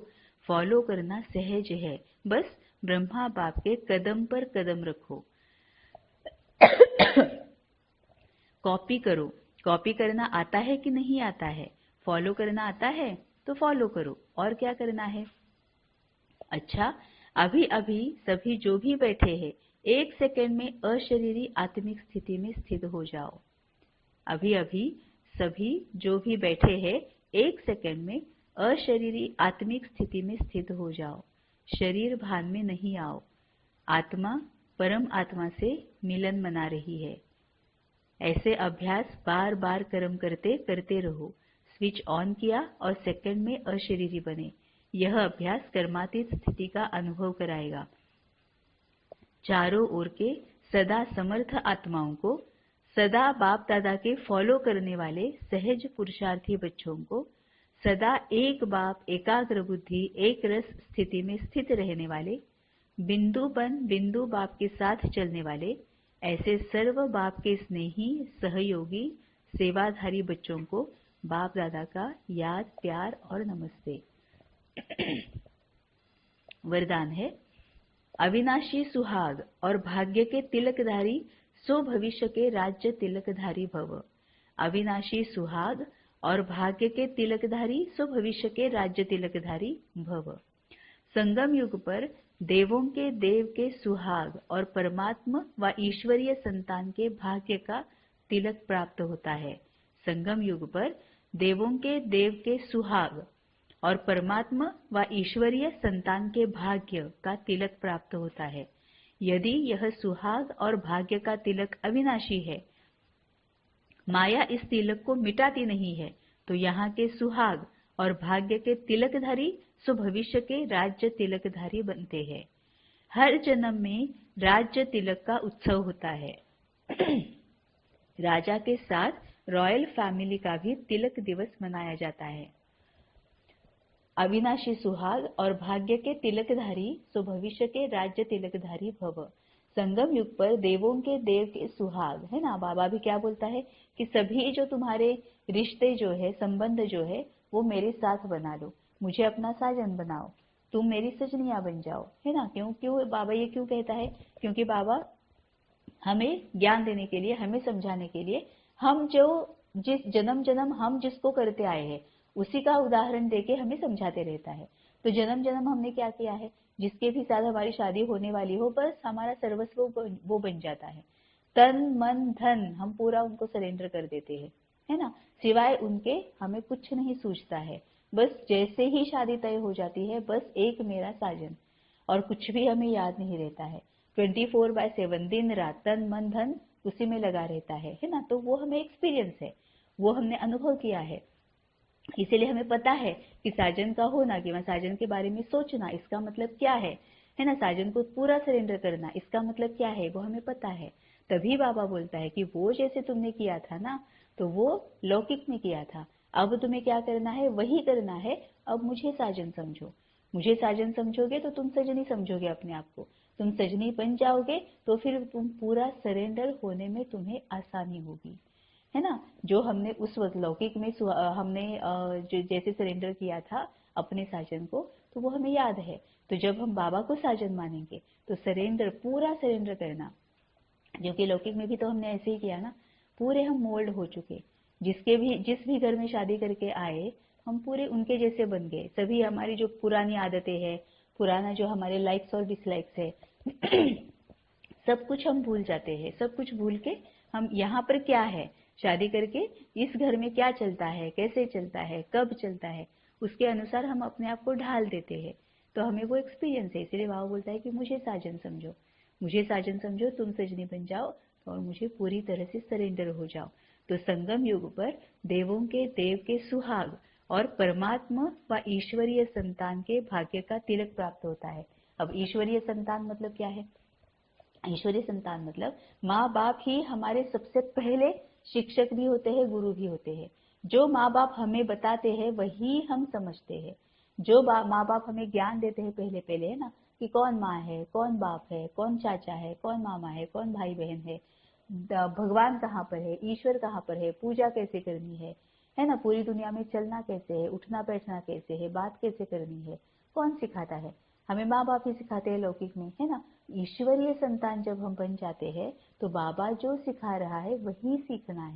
फॉलो करना सहज है, बस ब्रह्मा बाप के कदम पर कदम रखो। कॉपी करो। कॉपी करना आता है कि नहीं आता है? फॉलो करना आता है तो फॉलो करो। और क्या करना है? अच्छा, अभी अभी सभी जो भी बैठे हैं 1 सेकंड में अशरीरी आत्मिक स्थिति में स्थित हो जाओ। अभी अभी सभी जो भी बैठे हैं 1 सेकंड में अशरीरी आत्मिक स्थिति में स्थित हो जाओ। शरीर भान में नहीं आओ। आत्मा परम आत्मा से मिलन मना रही है। ऐसे अभ्यास बार बार कर्म करते करते रहो। स्विच ऑन किया और सेकंड में अशरीरी बने। यह अभ्यास कर्मातीत स्थिति का अनुभव कराएगा। चारों ओर के सदा समर्थ आत्माओं को, सदा बाप दादा के फॉलो करने वाले सहज पुरुषार्थी बच्चों को, सदा एक बाप एकाग्र बुद्धि एक रस स्थिति में स्थित रहने वाले, बिंदु बन बिंदु बाप के साथ चलने वाले, ऐसे सर्व बाप के स्नेही सहयोगी सेवाधारी बच्चों को बाप दादा का याद प्यार और नमस्ते। वरदान है, अविनाशी सुहाग और भाग्य के तिलकधारी सो भविष्य के राज्य तिलकधारी भव। अविनाशी सुहाग और भाग्य के तिलकधारी सो भविष्य के राज्य तिलकधारी भव। संगम युग पर देवों के देव के सुहाग और परमात्मा व ईश्वरीय संतान के भाग्य का तिलक प्राप्त होता है। संगम युग पर देवों के देव के सुहाग और परमात्मा व ईश्वरीय संतान के भाग्य का तिलक प्राप्त होता है। यदि यह सुहाग और भाग्य का तिलक अविनाशी है, माया इस तिलक को मिटाती नहीं है, तो यहाँ के सुहाग और भाग्य के तिलकधारी सो भविष्य के राज्य तिलकधारी बनते हैं। हर जन्म में राज्य तिलक का उत्सव होता है। राजा के साथ रॉयल फैमिली का भी तिलक दिवस मनाया जाता है। अविनाशी सुहाग और भाग्य के तिलकधारी सो भविष्य के राज्य तिलकधारी भव। संगम युग पर देवों के देव के सुहाग, है ना। बाबा भी क्या बोलता है कि सभी जो तुम्हारे रिश्ते जो है, संबंध जो है, वो मेरे साथ बना लो, मुझे अपना साजन बनाओ, तुम मेरी सजनियां बन जाओ, है ना। क्यों क्यों बाबा ये क्यों कहता है? क्योंकि बाबा हमें ज्ञान देने के लिए, हमें समझाने के लिए, हम जो जिस जन्म जन्म हम जिसको करते आए हैं उसी का उदाहरण देके हमें समझाते रहता है। तो जन्म जन्म हमने क्या किया है, जिसके भी साथ हमारी शादी होने वाली हो, बस हमारा सर्वस्व वो बन जाता है। तन मन धन हम पूरा उनको सरेंडर कर देते हैं, है ना। सिवाय उनके हमें कुछ नहीं सूझता है। बस जैसे ही शादी तय हो जाती है, बस एक मेरा साजन, और कुछ भी हमें याद नहीं रहता है। 24/7 दिन रात तन मन धन उसी में लगा रहता है ना। तो वो हमें एक्सपीरियंस है, वो हमने अनुभव किया है। इसीलिए हमें पता है कि साजन का होना, कि मैं साजन के बारे में सोचना, इसका मतलब क्या है ना। साजन को पूरा सरेंडर करना, इसका मतलब क्या है, वो हमें पता है। तभी बाबा बोलता है कि वो जैसे तुमने किया था ना, तो वो लौकिक में किया था, अब तुम्हें क्या करना है, वही करना है। अब मुझे साजन समझो, मुझे साजन समझोगे तो तुम सजनी समझोगे अपने आप को, तुम सजनी बन जाओगे तो फिर तुम पूरा सरेंडर होने में तुम्हें आसानी होगी, है ना। जो हमने उस वक्त लौकिक में हमने जो जैसे सरेंडर किया था अपने साजन को, तो वो हमें याद है। तो जब हम बाबा को साजन मानेंगे तो सरेंडर, पूरा सरेंडर करना, क्योंकि लौकिक में भी तो हमने ऐसे ही किया ना, पूरे हम मोल्ड हो चुके। जिस भी घर में शादी करके आए, हम पूरे उनके जैसे बन गए। सभी हमारी जो पुरानी आदतें हैं, पुराना जो हमारे लाइक्स और डिसलाइक्स है, सब कुछ हम भूल जाते हैं। सब कुछ भूल के हम यहाँ पर क्या है, शादी करके इस घर में क्या चलता है, कैसे चलता है, कब चलता है, उसके अनुसार हम अपने आप को ढाल देते हैं। तो हमें वो एक्सपीरियंस है। इसलिए बाबा बोलता है कि मुझे साजन समझो, मुझे साजन समझो, तुम सजनी बन जाओ और मुझे पूरी तरह से सरेंडर हो जाओ। तो संगम युग पर देवों के देव के सुहाग और परमात्मा व ईश्वरीय संतान के भाग्य का तिलक प्राप्त होता है। अब ईश्वरीय संतान मतलब क्या है? ईश्वरीय संतान मतलब माँ बाप ही हमारे सबसे पहले शिक्षक भी होते हैं, गुरु भी होते हैं। जो माँ बाप हमें बताते हैं वही हम समझते हैं। जो माँ बाप हमें ज्ञान देते हैं पहले पहले, है ना, कि कौन माँ है, कौन बाप है, कौन चाचा है, कौन मामा है, कौन भाई बहन है, भगवान कहाँ पर है, ईश्वर कहाँ पर है, पूजा कैसे करनी है ना, पूरी दुनिया में चलना कैसे है, उठना बैठना कैसे है, बात कैसे करनी है, कौन सिखाता है? हमें माँ बाप ही सिखाते हैं लौकिक में, है ना। ईश्वरीय संतान जब हम बन जाते हैं तो बाबा जो सिखा रहा है वही सीखना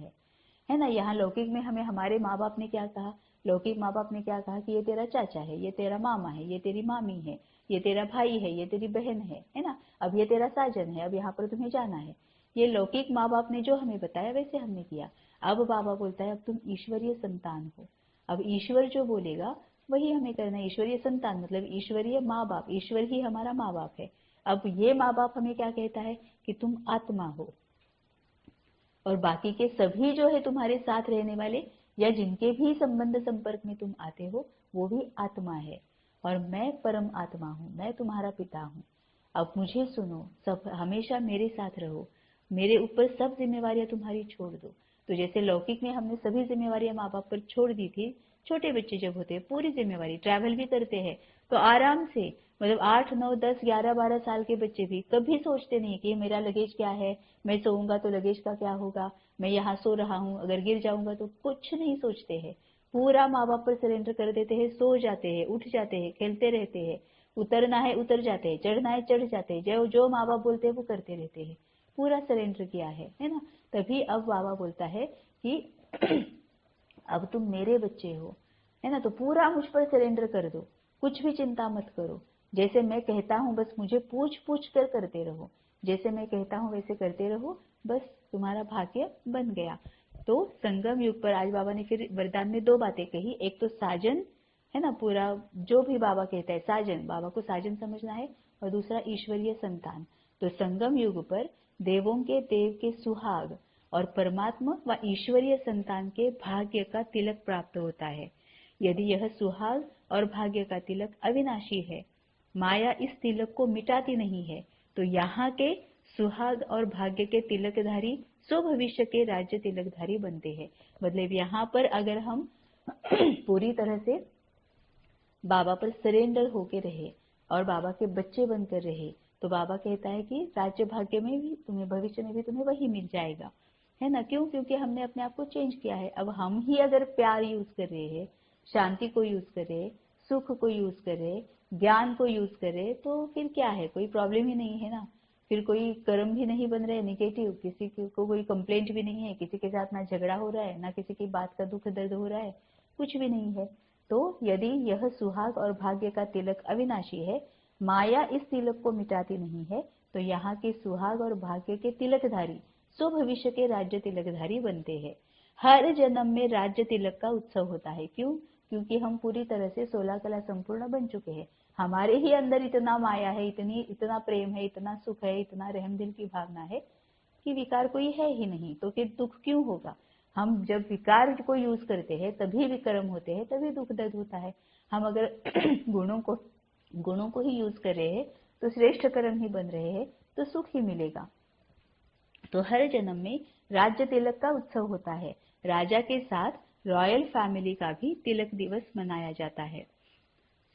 है ना। यहाँ लौकिक में हमें हमारे माँ बाप ने क्या कहा, लौकिक माँ बाप ने क्या कहा कि ये तेरा चाचा है, ये तेरा मामा है, ये तेरी मामी है, ये तेरा भाई है, ये तेरी बहन है ना, अब ये तेरा साजन है, अब यहाँ पर तुम्हें जाना है। ये लौकिक माँ बाप ने जो हमें बताया वैसे हमने किया। अब बाबा बोलता है अब तुम ईश्वरीय संतान हो, अब ईश्वर जो बोलेगा वही हमें करना है। ईश्वरीय संतान मतलब ईश्वरीय माँ बाप, ईश्वर ही हमारा माँ बाप है। अब ये माँ बाप हमें क्या कहता है कि तुम आत्मा हो, और बाकी के सभी जो है तुम्हारे साथ रहने वाले या जिनके भी संबंध संपर्क में तुम आते हो वो भी आत्मा है, और मैं परम आत्मा हूँ, मैं तुम्हारा पिता हूँ। अब मुझे सुनो, सब हमेशा मेरे साथ रहो, मेरे ऊपर सब जिम्मेवारियां तुम्हारी छोड़ दो। तो जैसे लौकिक में हमने सभी जिम्मेवारियां माँ बाप पर छोड़ दी थी, छोटे बच्चे जब होते हैं पूरी जिम्मेवारी, ट्रैवल भी करते हैं तो आराम से, मतलब 8, 9, 10, 11, 12 साल के बच्चे भी कभी सोचते नहीं कि मेरा लगेज क्या है, मैं सोऊंगा तो लगेज का क्या होगा, मैं यहाँ सो रहा हूँ अगर गिर जाऊंगा तो, कुछ नहीं सोचते हैं। पूरा माँ बाप पर सरेंडर कर देते हैं, सो जाते हैं, उठ जाते हैं, खेलते रहते हैं, उतरना है उतर जाते हैं, चढ़ना है चढ़ जाते हैं, जो जो माँ बाप बोलते हैं वो करते रहते हैं। पूरा सरेंडर किया है ना। तभी अब बाबा बोलता है कि अब तुम मेरे बच्चे हो, है ना, तो पूरा मुझ पर सरेंडर कर दो, कुछ भी चिंता मत करो। जैसे मैं कहता हूँ बस मुझे पूछ पूछ कर करते रहो, जैसे मैं कहता हूँ वैसे करते रहो, बस तुम्हारा भाग्य बन गया। तो संगम युग पर आज बाबा ने फिर वरदान में 2 बातें कही। एक तो साजन, है ना, पूरा जो भी बाबा कहता है साजन, बाबा को साजन समझना है, और दूसरा ईश्वरीय संतान। तो संगम युग पर देवों के देव के सुहाग और परमात्मा व ईश्वरीय संतान के भाग्य का तिलक प्राप्त होता है। यदि यह सुहाग और भाग्य का तिलक अविनाशी है, माया इस तिलक को मिटाती नहीं है, तो यहाँ के सुहाग और भाग्य के तिलकधारी सो भविष्य के राज्य तिलकधारी बनते हैं। मतलब यहाँ पर अगर हम पूरी तरह से बाबा पर सरेंडर होके रहे और बाबा के बच्चे बनकर रहे, तो बाबा कहता है कि राज्य भाग्य में भी तुम्हें, भविष्य में भी तुम्हें वही मिल जाएगा, है ना। क्यों? क्योंकि हमने अपने आप को चेंज किया है। अब हम ही अगर प्यार यूज कर रहे हैं, शांति को यूज करे, सुख को यूज करे, ज्ञान को यूज करे, तो फिर क्या है, कोई प्रॉब्लम ही नहीं है ना। फिर कोई कर्म भी नहीं बन रहे नेगेटिव, किसी को कोई कंप्लेंट भी नहीं है, किसी के साथ ना झगड़ा हो रहा है, ना किसी की बात का दुख दर्द हो रहा है, कुछ भी नहीं है। तो यदि यह सुहाग और भाग्य का तिलक अविनाशी है, माया इस तिलक को मिटाती नहीं है, तो यहाँ के सुहाग और भाग्य के तिलकधारी सो भविष्य के राज्य तिलकधारी बनते हैं। हर जन्म में राज्य तिलक का उत्सव होता है। क्यों? क्योंकि हम पूरी तरह से 16 कला संपूर्ण बन चुके हैं। हमारे ही अंदर इतना माया है, इतना प्रेम है, इतना सुख है, इतना रहम दिल की भावना है कि विकार कोई है ही नहीं। तो फिर दुख क्यों होगा? हम जब विकार को यूज करते हैं तभी विक्रम होते हैं, तभी दुख दर्द होता है। हम अगर गुणों को ही यूज कर रहे हैं तो श्रेष्ठ कर्म ही बन रहे हैं, तो सुख ही मिलेगा। तो हर जन्म में राज्य तिलक का उत्सव होता है। राजा के साथ रॉयल फैमिली का भी तिलक दिवस मनाया जाता है।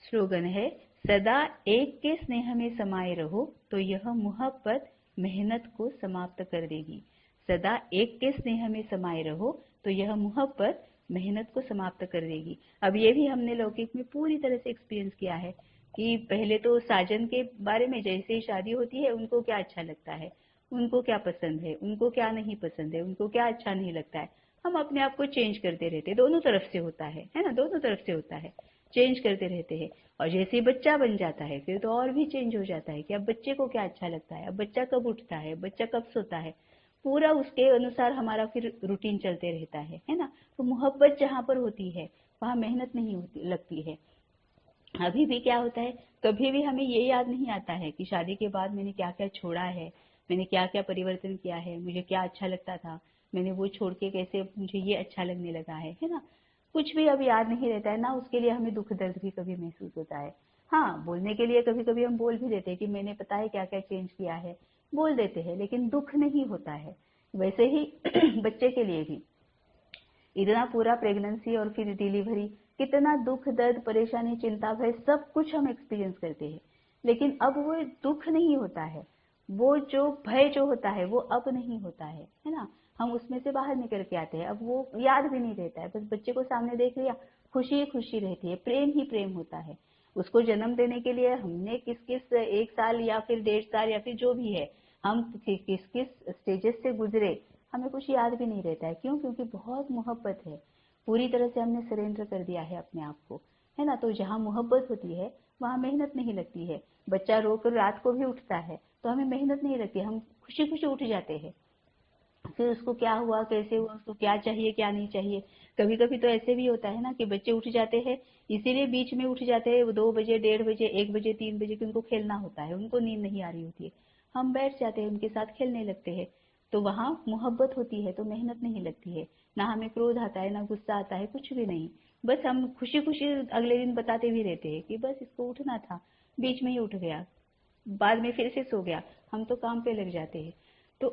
स्लोगन है, सदा एक के स्नेह में समाये रहो तो यह मोहब्बत मेहनत को समाप्त कर देगी। सदा एक के स्नेह में समाये रहो तो यह मोहब्बत मेहनत को समाप्त कर देगी। अब ये भी हमने लौकिक में पूरी तरह से एक्सपीरियंस किया है कि पहले तो साजन के बारे में, जैसे ही शादी होती है उनको क्या अच्छा लगता है, उनको क्या पसंद है, उनको क्या नहीं पसंद है, उनको क्या अच्छा नहीं लगता है, हम अपने आप को चेंज करते रहते हैं। दोनों तरफ से होता है ना, दोनों तरफ से होता है, चेंज करते रहते हैं। और जैसे ही बच्चा बन जाता है फिर तो और भी चेंज हो जाता है कि अब बच्चे को क्या अच्छा लगता है, अब बच्चा कब उठता है, बच्चा कब सोता है, पूरा उसके अनुसार हमारा फिर रूटीन चलते रहता है ना। तो मोहब्बत जहाँ पर होती है वहाँ मेहनत नहीं होती लगती है। अभी भी क्या होता है, कभी भी हमें ये याद नहीं आता है कि शादी के बाद मैंने क्या क्या छोड़ा है, मैंने क्या क्या परिवर्तन किया है, मुझे क्या अच्छा लगता था, मैंने वो छोड़ के कैसे मुझे ये अच्छा लगने लगा है ना। कुछ भी अब याद नहीं रहता है ना। उसके लिए हमें दुख दर्द भी कभी महसूस होता है। हाँ, बोलने के लिए कभी कभी हम बोल भी देते हैं कि मैंने पता है क्या क्या चेंज किया है, बोल देते हैं, लेकिन दुख नहीं होता है। वैसे ही बच्चे के लिए भी इतना पूरा प्रेगनेंसी और फिर डिलीवरी, कितना दुख दर्द परेशानी चिंता भय सब कुछ हम एक्सपीरियंस करते हैं, लेकिन अब वो दुख नहीं होता है, वो जो भय जो होता है वो अब नहीं होता है ना। हम उसमें से बाहर निकल के आते हैं, अब वो याद भी नहीं रहता है। बस बच्चे को सामने देख लिया, खुशी ही खुशी रहती है, प्रेम ही प्रेम होता है। उसको जन्म देने के लिए हमने किस किस 1 साल या फिर 1.5 साल या फिर जो भी है, हम किस किस स्टेजेस से गुजरे, हमें कुछ याद भी नहीं रहता है। क्यों? क्योंकि बहुत मोहब्बत है, पूरी तरह से हमने सरेंडर कर दिया है अपने आप को, है ना। तो जहाँ मोहब्बत होती है वहाँ मेहनत नहीं लगती है। बच्चा रोकर रात को भी उठता है तो हमें मेहनत नहीं लगती, हम खुशी खुशी उठ जाते हैं। फिर उसको क्या हुआ, कैसे हुआ, उसको क्या चाहिए क्या नहीं चाहिए। कभी कभी तो ऐसे भी होता है ना कि बच्चे उठ जाते हैं, इसीलिए बीच में उठ जाते हैं 2 बजे, 1:30 बजे, 1 बजे, 3 बजे, कि उनको खेलना होता है, उनको नींद नहीं आ रही होती है। हम बैठ जाते हैं, उनके साथ खेलने लगते हैं। तो वहाँ मोहब्बत होती है तो मेहनत नहीं लगती है, ना हमें क्रोध आता है, ना गुस्सा आता है, कुछ भी नहीं। बस हम खुशी खुशी अगले दिन बताते भी रहते हैं कि बस इसको उठना था, बीच में ही उठ गया, बाद में फिर से सो गया। हम तो काम पे लग जाते हैं। तो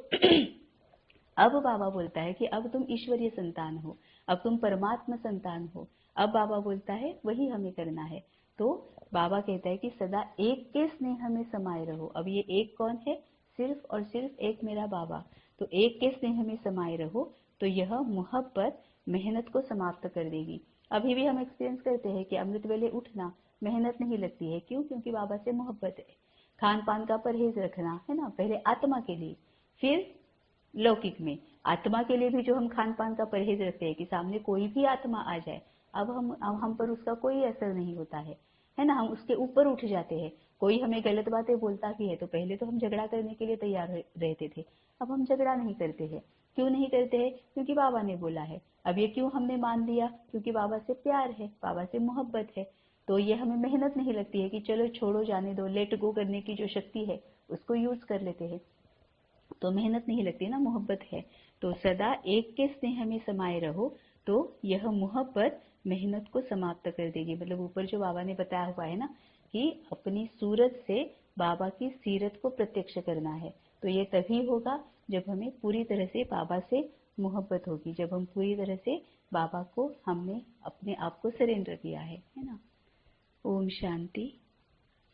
अब बाबा बोलता है कि अब तुम ईश्वरीय संतान हो, अब तुम परमात्मा संतान हो। अब बाबा बोलता है वही हमें करना है। तो बाबा कहता है कि सदा एक के स्नेह में समाये रहो। अब ये एक कौन है? सिर्फ और सिर्फ एक मेरा बाबा। तो एक के स्नेह में समाये रहो तो यह मोहब्बत मेहनत को समाप्त कर देगी। अभी भी हम एक्सपीरियंस करते हैं कि अमृत वेले उठना मेहनत नहीं लगती है। क्यों? क्योंकि बाबा से मोहब्बत है। खान पान का परहेज रखना, है ना, पहले आत्मा के लिए, फिर लौकिक में। आत्मा के लिए भी जो हम खान पान का परहेज रखते हैं कि सामने कोई भी आत्मा आ जाए, अब हम पर उसका कोई असर नहीं होता है ना। हम उसके ऊपर उठ जाते हैं। कोई हमें गलत बातें बोलता भी है तो पहले तो हम झगड़ा करने के लिए तैयार रहते थे, अब हम झगड़ा नहीं करते हैं। क्यों नहीं करते हैं? क्योंकि बाबा ने बोला है। अब ये क्यों हमने मान लिया? क्योंकि बाबा से प्यार है, बाबा से मोहब्बत है। तो ये हमें मेहनत नहीं लगती है कि चलो छोड़ो जाने दो, लेट गो करने की जो शक्ति है उसको यूज कर लेते हैं, तो मेहनत नहीं लगती ना, मोहब्बत है। तो सदा एक के स्नेह में समाये रहो तो यह मोहब्बत मेहनत को समाप्त कर देगी। मतलब ऊपर जो बाबा ने बताया हुआ है ना कि अपनी सूरत से बाबा की सीरत को प्रत्यक्ष करना है, तो ये तभी होगा जब हमें पूरी तरह से बाबा से मोहब्बत होगी, जब हम पूरी तरह से बाबा को हमने अपने आप को सरेंडर किया है ना। ओम शांति।